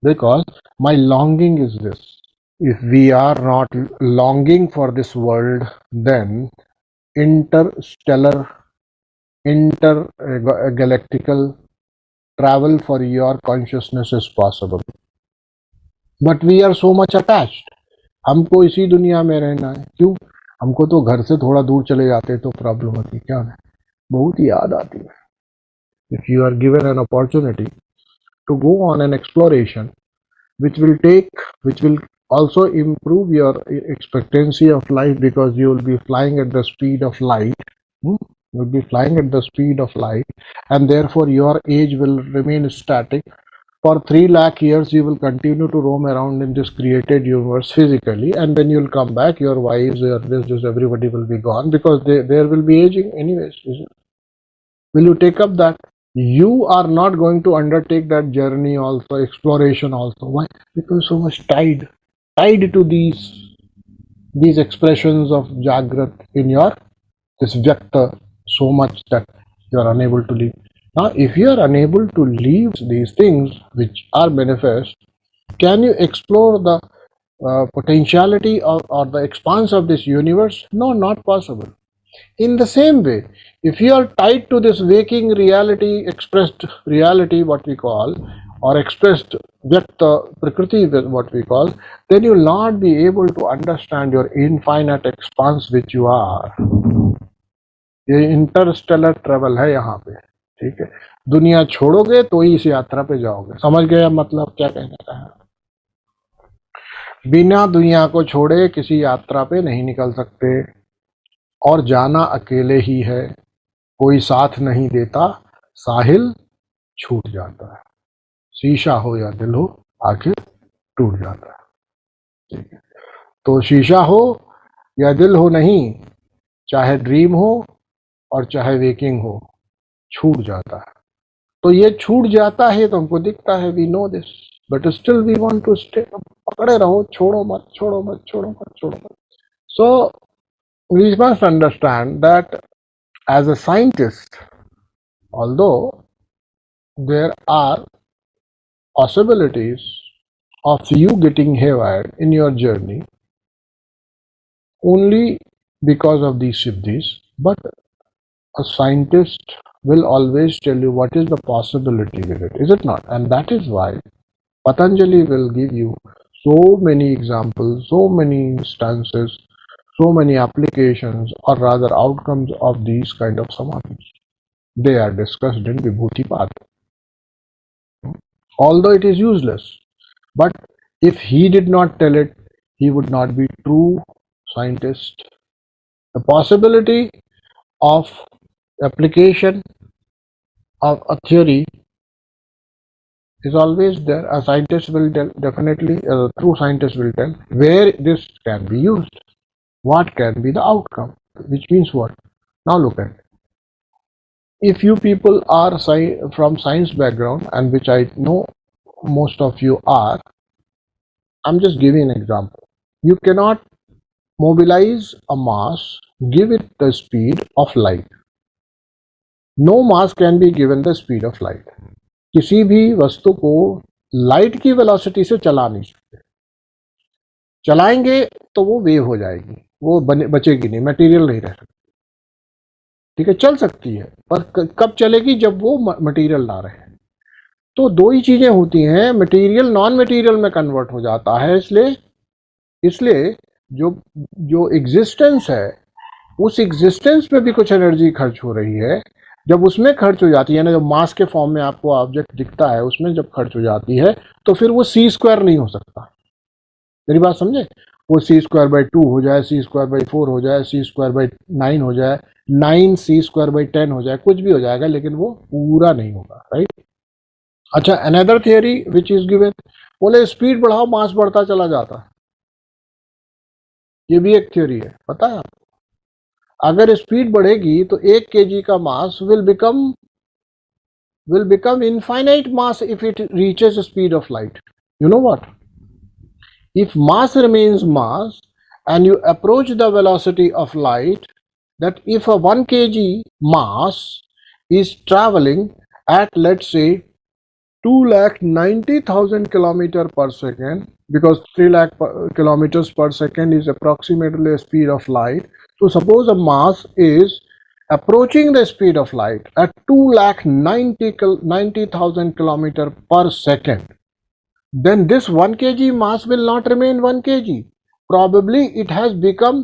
because my longing is this. If we are not longing for this world, then interstellar, intergalactical travel for your consciousness is possible. But we are so much attached. हमको इसी दुनिया में रहना है. क्यों? हमको तो घर से थोड़ा दूर चले जाते तो प्रॉब्लम होती. क्या है? बहुत याद आती है. If you are given an opportunity to go on an exploration, which will also improve your expectancy of life, because you will be flying at the speed of light. You will be flying at the speed of light, and therefore your age will remain static. For 3 lakh years, you will continue to roam around in this created universe physically, and when you'll come back, your wives, your this, everybody will be gone because there will be aging anyways. Will you take up that? You are not going to undertake that journey also, exploration also. Why? Because so much tied to these expressions of Jagrat in your this Vyakta so much that you are unable to leave. Now, if you are unable to leave these things which are manifest, can you explore the potentiality or the expanse of this universe? No, not possible. In the same way, if you are tied to this waking reality, expressed reality, what we call, or expressed Vyakta Prakriti, what we call, then you will not be able to understand your infinite expanse which you are. ये Interstellar travel है यहाँ पे, ठीक है. दुनिया छोड़ोगे तो ही इस यात्रा पे जाओगे. समझ गए मतलब क्या कहना रहा है? बिना दुनिया को छोड़े किसी यात्रा पे नहीं निकल सकते, और जाना अकेले ही है. कोई साथ नहीं देता, साहिल छूट जाता है. शीशा हो या दिल हो, आखिर टूट जाता है. ठीक है, तो शीशा हो या दिल हो नहीं, चाहे ड्रीम हो और चाहे वेकिंग हो, छूट जाता है. तो ये छूट जाता है तो हमको दिखता है, we know this, but still we want to stay. पकड़े रहो, छोड़ो मत, छोड़ो मत, छोड़ो मत, छोड़ो मत. So we must understand that as a scientist, although there are possibilities of you getting haywire in your journey only because of these siddhis, but a scientist will always tell you what is the possibility with it, is it not? And that is why Patanjali will give you so many examples, so many instances, so many applications, or rather outcomes of these kind of samadhis. They are discussed in Vibhuti-pada. Although it is useless, but if he did not tell it, he would not be true scientist. The possibility of application of a theory is always there. A scientist will tell, definitely a true scientist will tell where this can be used, what can be the outcome, which means what? Now look at it. If you people are from science background, and which I know most of you are, I'm just giving an example. You cannot mobilize a mass, give it the speed of light. No mass can be given the speed of light. किसी भी वस्तु को light की velocity से चला नहीं सकते. चलाएंगे तो वो वेव हो जाएगी, वो बचेगी नहीं, मटेरियल नहीं रह सकती. ठीक है, चल सकती है पर कब चलेगी? जब वो मटेरियल ना रहे. तो दो ही चीजें होती हैं, मटेरियल नॉन मटेरियल में कन्वर्ट हो जाता है. इसलिए जो एग्जिस्टेंस है, उस एग्जिस्टेंस में भी कुछ एनर्जी खर्च हो रही है. जब उसमें खर्च हो जाती है ना, जब मास के फॉर्म में आपको ऑब्जेक्ट दिखता है, उसमें जब खर्च हो जाती है तो फिर वो c² नहीं हो सकता. मेरी बात समझे? वो c²/2 हो जाए, c²/4 हो जाए, c²/9 हो जाए, 9c²/10 हो जाए, कुछ भी हो जाएगा, लेकिन वो पूरा नहीं होगा. राइट? अच्छा, another theory which is given, बोले स्पीड बढ़ाओ, मास बढ़ता चला जाता है. ये भी एक थ्योरी है, पता है आपको? अगर स्पीड बढ़ेगी तो 1 kg का mass will become infinite mass if it reaches speed of light. You know what? If mass remains mass and you approach the velocity of light, that if a 1 kg mass is traveling at, let's say, 290,000 kilometers per second, because 3 lakh kilometers per second is approximately the speed of light. So suppose a mass is approaching the speed of light at 290,000 kilometers per second. Then this 1 kg mass will not remain 1 kg. Probably it has become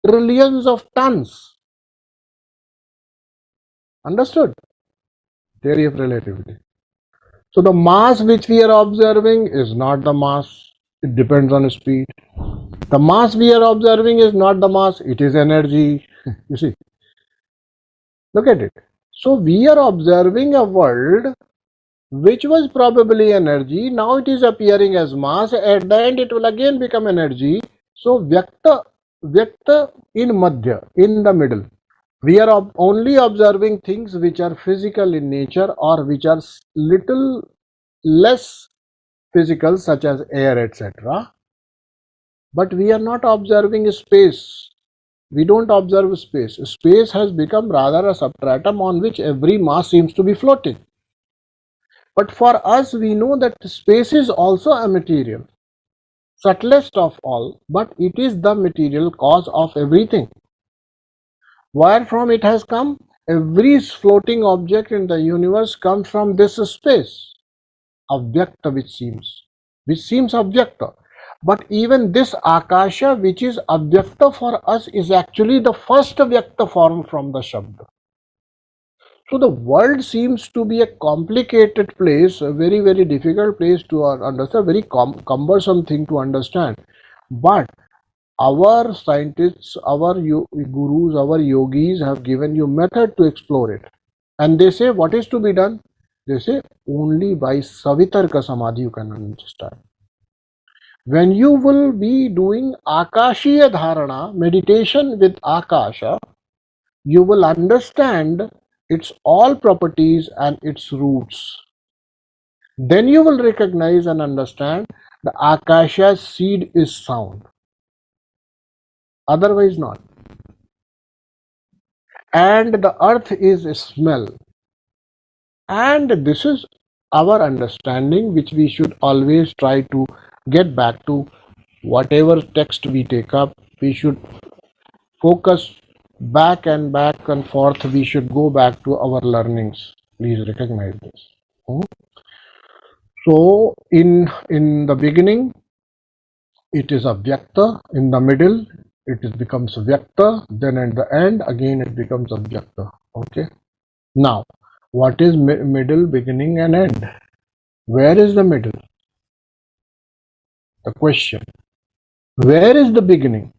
trillions of tons. Understood? Theory of relativity. So the mass which we are observing is not the mass. It depends on speed. The mass we are observing is not the mass. It is energy. You see? Look at it. So we are observing a world which was probably energy. Now it is appearing as mass. At the end, it will again become energy. So Vyakta in Madhya, in the middle. We are only observing things which are physical in nature or which are little less physical, such as air, etc. But we are not observing space. We don't observe space. Space has become rather a substratum on which every mass seems to be floating. But for us, we know that space is also a material, subtlest of all, but it is the material cause of everything. Where from it has come? Every floating object in the universe comes from this space, avyakta, which seems avyakta. But even this akasha, which is avyakta for us, is actually the first vyakta form from the shabda. So the world seems to be a complicated place, a very, very difficult place to understand, very cumbersome thing to understand. But our scientists, our gurus, our yogis have given you method to explore it. And they say, what is to be done? They say, only by savitarka samadhi you can understand. When you will be doing akashiya dharana, meditation with akasha, you will understand its all properties and its roots. Then you will recognize and understand the akasha seed is sound, otherwise not. And the earth is smell. And this is our understanding, which we should always try to get back to. Whatever text we take up, we should focus back and forth. We should go back to our learnings. Please recognize this. So in the beginning, it is avyakta. In the middle, becomes vyakta. Then at the end, again it becomes avyakta. Okay. Now, what is middle, beginning, and end? Where is the middle? The question. Where is the beginning?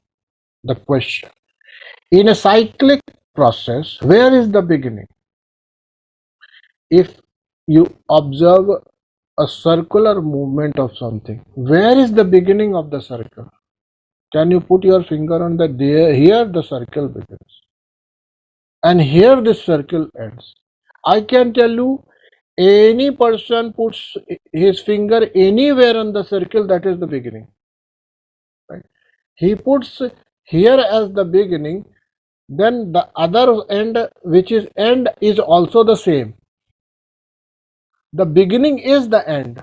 The question. In a cyclic process, where is the beginning? If you observe a circular movement of something, where is the beginning of the circle? Can you put your finger on that? Here the circle begins, and here this circle ends. I can tell you, any person puts his finger anywhere on the circle, that is the beginning. Right? He puts here as the beginning, then the other end, which is end, is also the same. The beginning is the end.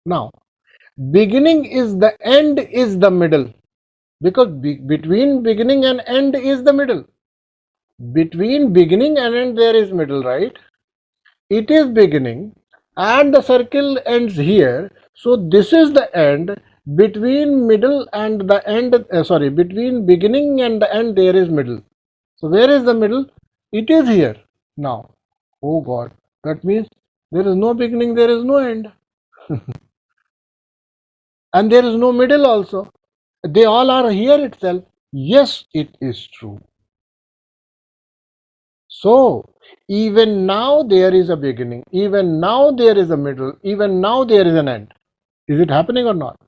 Now, beginning is the end is the middle, because between beginning and end is the middle. Between beginning and end there is middle, right? It is beginning and the circle ends here. So this is the end. Between middle and the end, between beginning and the end there is middle. So where is the middle? It is here. Now, oh God, that means there is no beginning, there is no end. And there is no middle also. They all are here itself. Yes, it is true. So, even now there is a beginning, even now there is a middle, even now there is an end. Is it happening or not?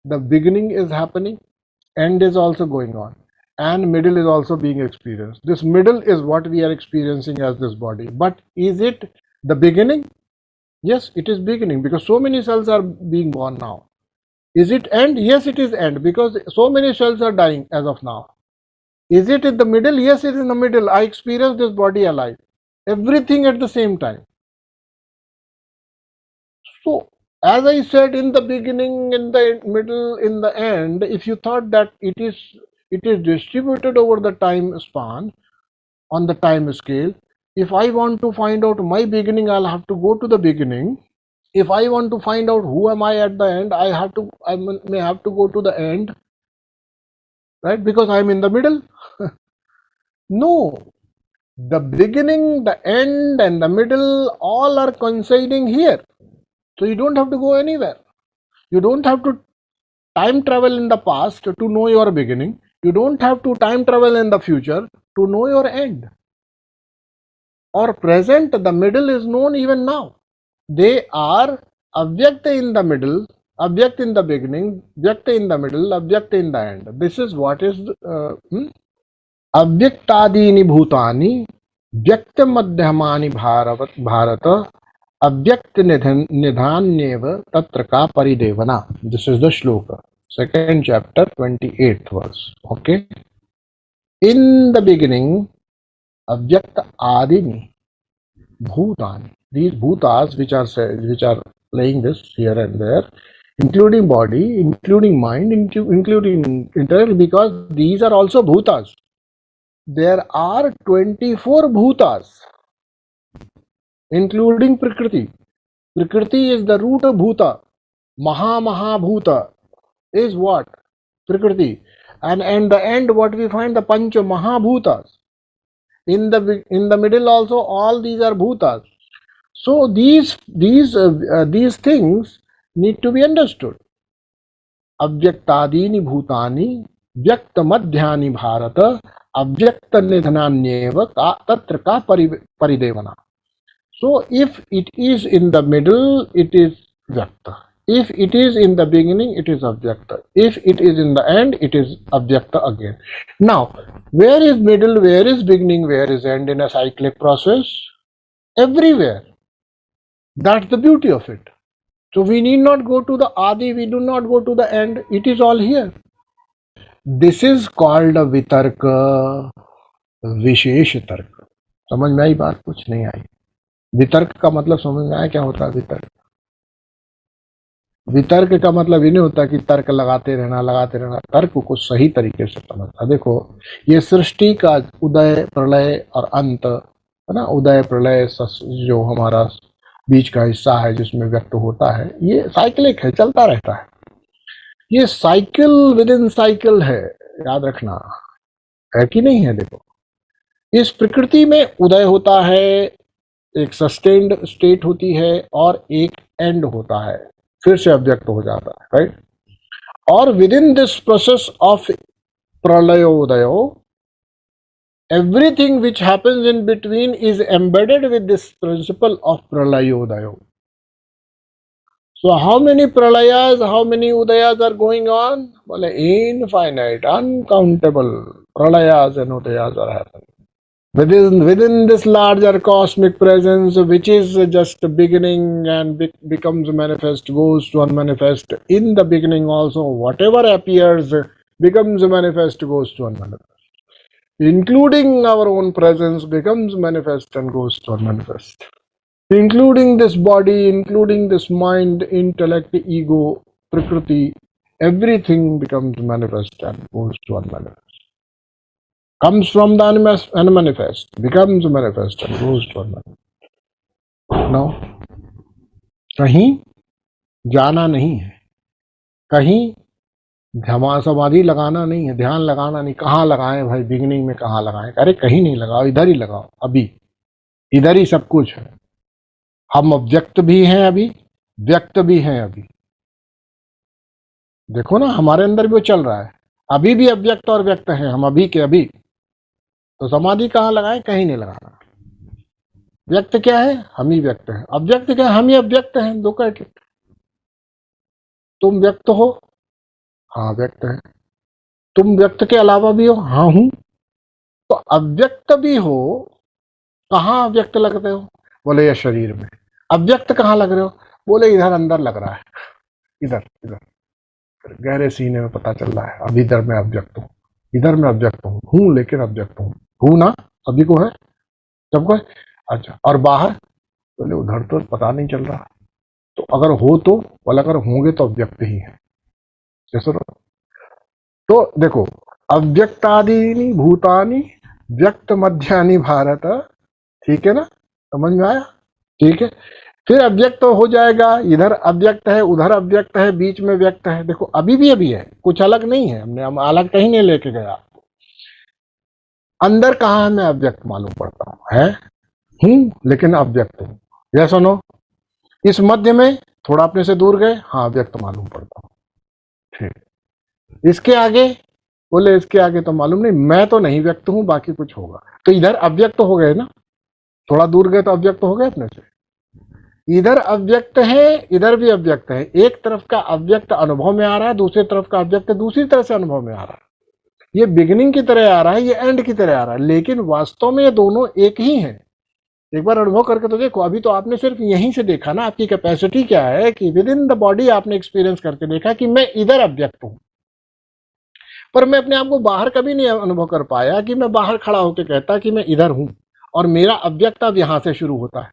The beginning is happening, end is also going on, and middle is also being experienced. This middle is what we are experiencing as this body. But is it the beginning? Yes, it is beginning, because so many cells are being born now. Is it end? Yes, it is end, because so many cells are dying as of now. Is it in the middle? Yes, it is in the middle. I experience this body alive. Everything at the same time. So, as I said, in the beginning, in the middle, in the end, if you thought that it is distributed over the time span, on the time scale, if I want to find out my beginning, I'll have to go to the beginning. If I want to find out who am I at the end, I may have to go to the end, right? Because I'm in the middle. No, the beginning, the end, and the middle all are coinciding here. So you don't have to go anywhere. You don't have to time travel in the past to know your beginning. You don't have to time travel in the future to know your end. or present, the middle is known even now. They are avyakta in the middle, avyakta in the beginning, vyakta in the middle, avyakta in the end. This is what is अव्यक्तादीनि भूतानि व्यक्त मध्यमानि भारत अव्यक्त निधान्येव तत्र का परिदेवना. This is the shloka, second chapter, 28th verse. Okay. In the beginning, avyakta adini bhutani, these bhutas which are playing this here and there, including body, including mind, including intellect, because these are also bhutas. There are 24 bhutas, including Prakriti. Prakriti is the root of bhuta. Mahabhuta is what? Prakriti. And in the end, what we find? The Pancha Mahabhutas. In the middle also, all these are bhutas. So these things need to be understood. Avyaktadini bhutani vyakta madhyani bharata avyakta nidhananyeva tatra ka paridevana. So if it is in the middle, it is vyakta. If it is in the beginning, it is avyakta. If it is in the end, it is avyakta again. Now, where is middle, where is beginning, where is end in a cyclic process? Everywhere. That's the beauty of it. So we need not go to the Adi, we do not go to the end, it is all here. This is called a vitarka, विशेष तर्क. समझ में आई बात? कुछ नहीं आई. वितर्क का मतलब समझ में आया क्या होता है? वितर्क का मतलब ये नहीं होता कि तर्क लगाते रहना. तर्क को सही तरीके से समझना. देखो, ये सृष्टि का उदय प्रलय और अंत है ना. उदय प्रलय जो हमारा बीच का हिस्सा है जिसमें व्यक्त होता है, ये साइक्लिक है, चलता रहता है. ये साइकिल विद इन साइकिल है, याद रखना. है कि नहीं है? देखो, इस प्रकृति में उदय होता है, एक सस्टेन्ड स्टेट होती है, और एक एंड होता है, फिर से अव्यक्त हो जाता है, राइट. और within this process of प्रलयोदयो, everything which happens in between is embedded with this principle of pralayodayo. So how many pralayas, how many udayas are going on? Well, infinite, uncountable pralayas and udayas are happening. Within this larger cosmic presence, which is just beginning and becomes manifest, goes to unmanifest. In the beginning also, whatever appears becomes manifest, goes to unmanifest. Including our own presence becomes manifest and goes to unmanifest. Including this body, including this mind, intellect, ego, prakriti, everything becomes manifest and goes to unmanifest. Comes from the unmanifest, becomes manifest and goes to unmanifest. Now, कहीं जाना नहीं है, कहीं समाधि लगाना नहीं है, ध्यान लगाना नहीं. कहाँ लगाएं भाई? बिगिनिंग में कहाँ लगाएं? अरे कहीं नहीं लगाओ, इधर ही लगाओ. अभी इधर ही सब कुछ है. हम अव्यक्त भी हैं अभी, व्यक्त भी हैं अभी. देखो ना, हमारे अंदर भी वो चल रहा है. अभी भी अव्यक्त और व्यक्त हैं हम, अभी के अभी. तो समाधि कहाँ लगाएं? कहीं नहीं लगाना. व्यक्त क्या है? हम ही व्यक्त हैं. अव्यक्त क्या है? हम ही अव्यक्त हैं. दो कैट. तुम व्यक्त हो? हाँ, व्यक्त है. तुम व्यक्त के अलावा भी हो? हाँ, हूं. तो अव्यक्त भी हो. कहाँ अव्यक्त लगते हो? बोले ये शरीर में. अव्यक्त कहाँ लग रहे हो? बोले इधर अंदर लग रहा है. इधर इधर गहरे सीने में पता चल रहा है. अब इधर मैं अव्यक्त हूँ, इधर मैं अव्यक्त हूँ, लेकिन अव्यक्त हूँ ना. सभी को है, सबको है. अच्छा, और बाहर? बोले उधर तो पता नहीं चल रहा. तो अगर हो तो, बोले अगर होंगे तो अव्यक्त ही है. जैसे तो देखो, अव्यक्तादीनि भूतानि व्यक्त मध्यानि भारत. ठीक है ना? समझ में आया? ठीक है. फिर अव्यक्त हो जाएगा. इधर अव्यक्त है, उधर अव्यक्त है, बीच में व्यक्त है. देखो, अभी भी है, कुछ अलग नहीं है. हम अलग कहीं नहीं लेके गया. अंदर कहाँ है? मैं अव्यक्त मालूम पड़ता हूँ, लेकिन अव्यक्त हूँ. यस और नो? इस मध्य में थोड़ा अपने से दूर गए, हाँ, व्यक्त मालूम पड़ता हूँ. ठीक. इसके आगे? बोले इसके आगे तो मालूम नहीं, मैं तो नहीं व्यक्त हूँ, बाकी कुछ होगा. तो इधर अव्यक्त हो गए ना. थोड़ा दूर गए तो अव्यक्त हो गए अपने से। इधर अव्यक्त है, इधर भी अव्यक्त है। एक तरफ का अव्यक्त अनुभव में आ रहा है, दूसरी तरफ का अव्यक्त दूसरी तरह से अनुभव में आ रहा है। ये बिगिनिंग की तरह आ रहा है, ये एंड की तरह आ रहा है, लेकिन वास्तव में ये दोनों एक ही है। एक बार अनुभव करके तो देखो। अभी तो आपने सिर्फ यहीं से देखा ना, आपकी कैपेसिटी क्या है कि विद इन द बॉडी आपने एक्सपीरियंस करके देखा कि मैं इधर अव्यक्त हूं, पर मैं अपने आप को बाहर कभी नहीं अनुभव कर पाया कि मैं बाहर खड़ा होकर कहता कि मैं इधर हूं और मेरा अव्यक्त अब यहां से शुरू होता है।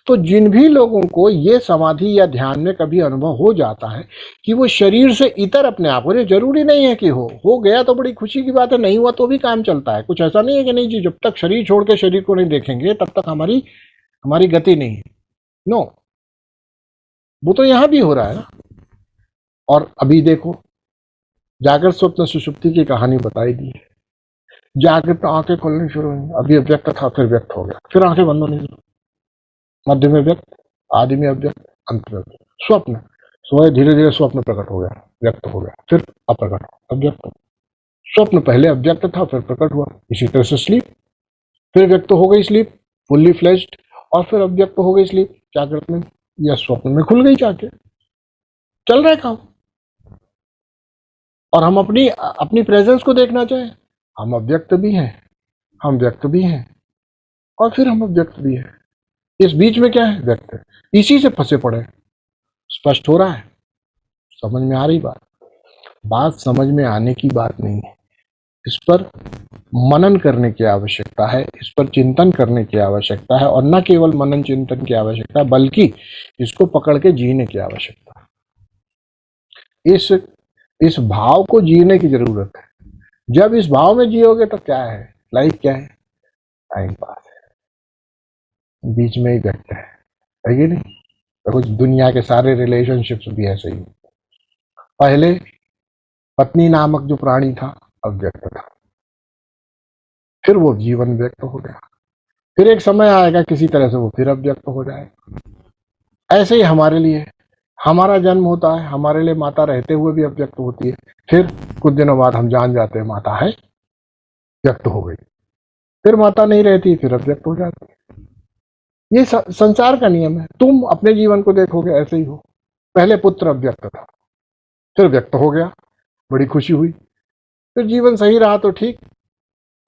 तो जिन भी लोगों को ये समाधि या ध्यान में कभी अनुभव हो जाता है कि वो शरीर से इतर अपने आप को, ये जरूरी नहीं है कि हो गया तो बड़ी खुशी की बात है, नहीं हुआ तो भी काम चलता है। कुछ ऐसा नहीं है कि नहीं जी, जब तक शरीर छोड़ के शरीर को नहीं देखेंगे तब तक हमारी हमारी गति नहीं है। नो, वो तो यहां भी हो रहा है ना। और अभी देखो, जागृत स्वप्न सुषुप्ति की कहानी बताई दी है। जागृत आंखें खोलनी शुरू हुई, अभी अव्यक्त था, फिर व्यक्त हो गया, फिर आंखें बंद होनी शुरू, मध्य में व्यक्त, आदि में अव्यक्त, अंत में व्यक्त। स्वप्न सोए, धीरे धीरे स्वप्न प्रकट हो गया, व्यक्त हो गया, फिर अप्रकट, अव्यक्त। स्वप्न पहले अव्यक्त था, फिर प्रकट हुआ। इसी तरह से स्लीप, फिर व्यक्त हो गई स्लीप फुल्ली फ्लेज्ड, और फिर अव्यक्त हो गई स्लीप जागृत में या स्वप्न में खुल गई जाके। चल रहा है काम। और हम अपनी अपनी प्रेजेंस को देखना चाहें, हम अव्यक्त भी हैं, हम व्यक्त भी हैं, और फिर हम अव्यक्त भी हैं। इस बीच में क्या है? व्यक्त है। इसी से फंसे पड़े। स्पष्ट हो रहा है? समझ में आ रही बात? बात समझ में आने की बात नहीं है, इस पर मनन करने की आवश्यकता है, इस पर चिंतन करने की आवश्यकता है, और न केवल मनन चिंतन की आवश्यकता है बल्कि इसको पकड़ के जीने की आवश्यकता है। इस भाव को जीने की जरूरत है। जब इस भाव में जियोगे तो क्या है? लाइफ क्या है? टाइम पास है, बीच में ही व्यक्त है कि नहीं? तो कुछ दुनिया के सारे रिलेशनशिप्स भी ऐसे ही। पहले पत्नी नामक जो प्राणी था अव्यक्त था, फिर वो जीवन व्यक्त हो गया, फिर एक समय आएगा किसी तरह से वो फिर अव्यक्त हो जाएगा। ऐसे ही हमारे लिए, हमारा जन्म होता है, हमारे लिए माता रहते हुए भी अव्यक्त होती है, फिर कुछ दिनों बाद हम जान जाते हैं माता है, व्यक्त हो गई, फिर माता नहीं रहती, फिर अव्यक्त हो जाती है। ये संसार का नियम है। तुम अपने जीवन को देखोगे ऐसे ही हो। पहले पुत्र अव्यक्त था, फिर व्यक्त हो गया, बड़ी खुशी हुई, फिर जीवन सही रहा तो ठीक,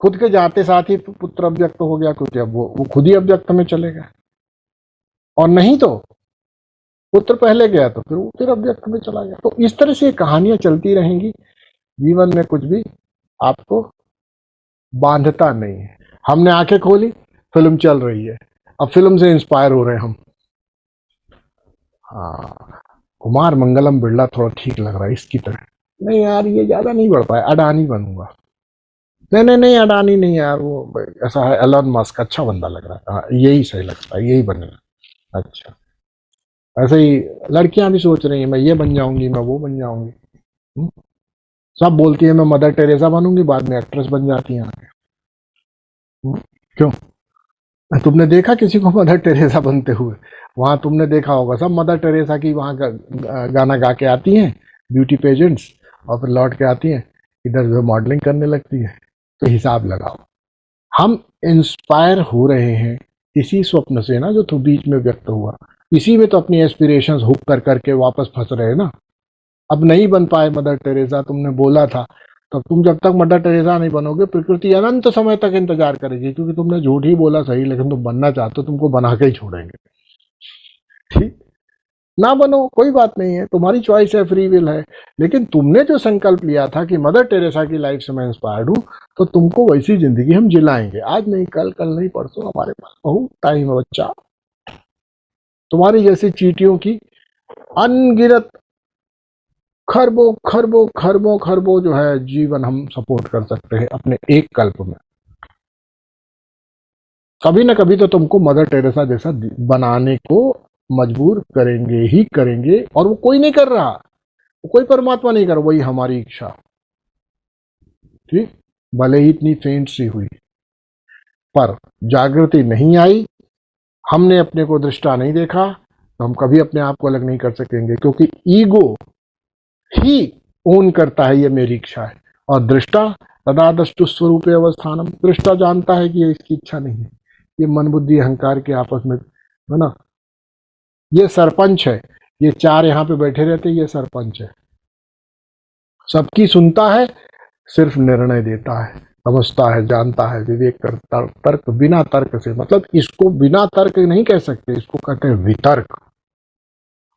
खुद के जाते साथ ही पुत्र अव्यक्त हो गया, क्योंकि अब वो खुद ही अव्यक्त में चले गए। और नहीं तो पुत्र पहले गया तो फिर वो फिर अव्यक्त में चला गया। तो इस तरह से कहानियां चलती रहेंगी। जीवन में कुछ भी आपको बांधता नहीं है। हमने आंखें खोली, फिल्म चल रही है, अब फिल्म से इंस्पायर हो रहे हैं हम। हाँ, कुमार मंगलम बिरला थोड़ा ठीक लग रहा है इसकी तरह। नहीं यार, ये ज्यादा नहीं बढ़ पाया, अडानी बनूंगा। नहीं नहीं नहीं, अडानी नहीं यार, वो ऐसा है एलन मस्क, अच्छा बंदा लग रहा है। हाँ, यही सही लगता है, यही बनेगा। अच्छा, ऐसे ही लड़कियां भी सोच रही हैं मैं ये बन जाऊंगी, मैं वो बन जाऊंगी। हम्म? सब बोलती है मैं मदर टेरेसा बनूंगी, बाद में एक्ट्रेस बन जाती हैं आगे। क्यों? तुमने देखा किसी को मदर टेरेसा बनते हुए? वहां तुमने देखा होगा सब मदर टेरेसा की वहां गाना गा के आती हैं, ब्यूटी पेजेंट्स, और फिर लौट के आती हैं, इधर जो मॉडलिंग करने लगती है। तो हिसाब लगाओ, हम इंस्पायर हो रहे हैं इसी स्वप्न से ना, जो तो बीच में व्यक्त हुआ। इसी में तो अपनी एस्पिरेशंस हुक कर करके वापस फंस रहे हैं ना। अब नहीं बन पाए मदर टेरेसा, तुमने बोला था, तो तुम जब तक मदर टेरेसा नहीं बनोगे प्रकृति अनंत समय तक इंतजार करेगी, क्योंकि तुमने झूठ ही बोला सही, लेकिन तुम बनना चाहते हो, तुमको बना के ही छोड़ेंगे। ठीक, ना बनो कोई बात नहीं है, तुम्हारी चॉइस है, फ्री विल है। लेकिन तुमने जो संकल्प लिया था कि मदर टेरेसा की लाइफ से मैं इंस्पायर्ड हूं, तो तुमको वैसी जिंदगी हम जिलाएंगे। आज नहीं कल, कल नहीं परसों, हमारे पास बहुत टाइम है बच्चा। तुम्हारी जैसी चींटियों की अनगिनत खरबों खरबों खरबों खरबों जो है जीवन हम सपोर्ट कर सकते हैं अपने एक कल्प में। कभी ना कभी तो तुमको मदर टेरेसा जैसा बनाने को मजबूर करेंगे ही करेंगे, और वो कोई नहीं कर रहा, वो कोई परमात्मा नहीं कर रहा, वही हमारी इच्छा। ठीक, भले ही इतनी फेंट सी हुई, पर जागृति नहीं आई, हमने अपने को दृष्टा नहीं देखा, तो हम कभी अपने आप को अलग नहीं कर सकेंगे, क्योंकि ईगो ही ओन करता है ये मेरी इच्छा है, और दृष्टा तदा दृष्टु स्वरूप अवस्थानम, दृष्टा जानता है कि ये इसकी इच्छा नहीं है, ये मन बुद्धि अहंकार के आपस में, है ना। ये सरपंच है, ये चार यहाँ पे बैठे रहते, ये सरपंच है, सबकी सुनता है, सिर्फ निर्णय देता है, समझता है, जानता है, विवेक करता, तर्क बिना तर्क से, मतलब इसको बिना तर्क नहीं कह सकते, इसको कहते हैं वितर्क।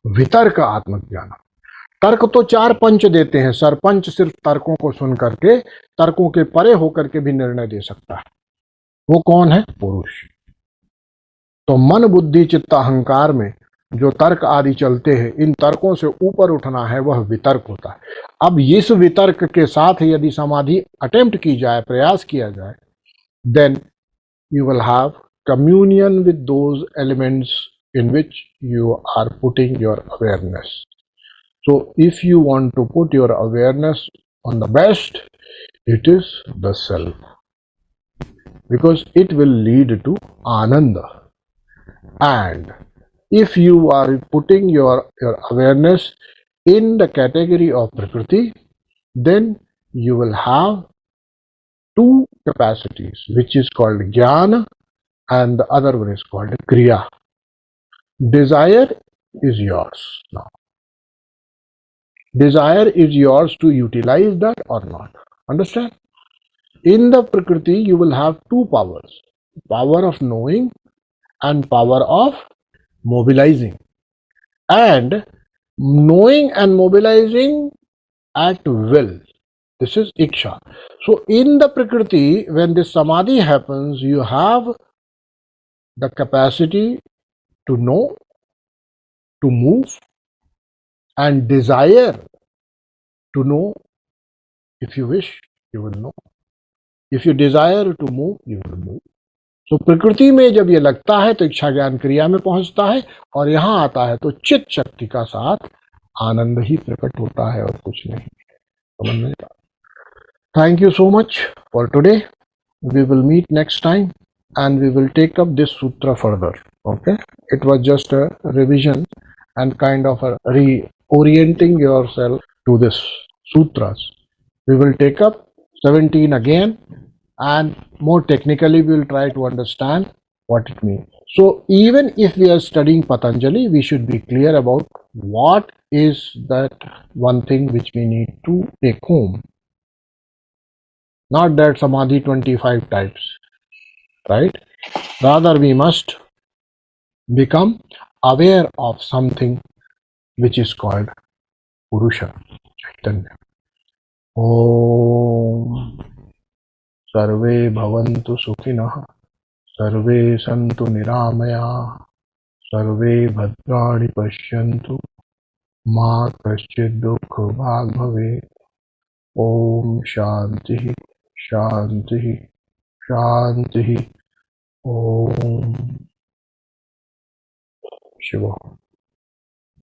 वितर्क आत्मज्ञान। तर्क तो चार पंच देते हैं, सरपंच सिर्फ तर्कों को सुन करके, तर्कों के परे होकर के भी निर्णय दे सकता है। वो कौन है? पुरुष। तो मन बुद्धि चित्त अहंकार में जो तर्क आदि चलते हैं, इन तर्कों से ऊपर उठना है, वह वितर्क होता है। अब इस वितर्क के साथ यदि समाधि अटेम्प्ट की जाए, प्रयास किया जाए, then you will have communion with those elements in which you are putting your awareness. So if you want to put your awareness on the best, it is the self, because it will lead to ananda. And if you are putting your awareness in the category of prakriti, then you will have two capacities, which is called jnana and the other one is called kriya. Desire is yours now. Desire is yours to utilize that or not. Understand? In the Prakriti, you will have two powers, power of knowing and power of mobilizing. And knowing and mobilizing at will. This is Iksha. So in the Prakriti, when this Samadhi happens, you have the capacity to know, to move, and desire to know. If you wish, you will know. If you desire to move, you will move. So प्रकृति में जब ये लगता है तो इच्छा ज्ञान क्रिया में पहुंचता है, और यहाँ आता है तो चित्त शक्ति का साथ आनंद ही प्रकट होता है और कुछ नहीं। समझ में? Thank you so much for today. We will meet next time and we will take up this sutra further. Okay? It was just a revision and kind of a reorienting yourself to this sutras. We will take up 17 again, and more technically we will try to understand what it means. So even if we are studying Patanjali, we should be clear about what is that one thing which we need to take home. Not that samadhi 25 types, right? Rather we must become aware of something which is called Purusha, Chaitanya. Om Sarve Bhavantu Sukhinah, Sarve Santu Niramaya, Sarve Bhadrani Pashyantu, Ma Kaschid Dukha Bhag Bhave. Om Shanti Shanti Shanti. Om Shiva.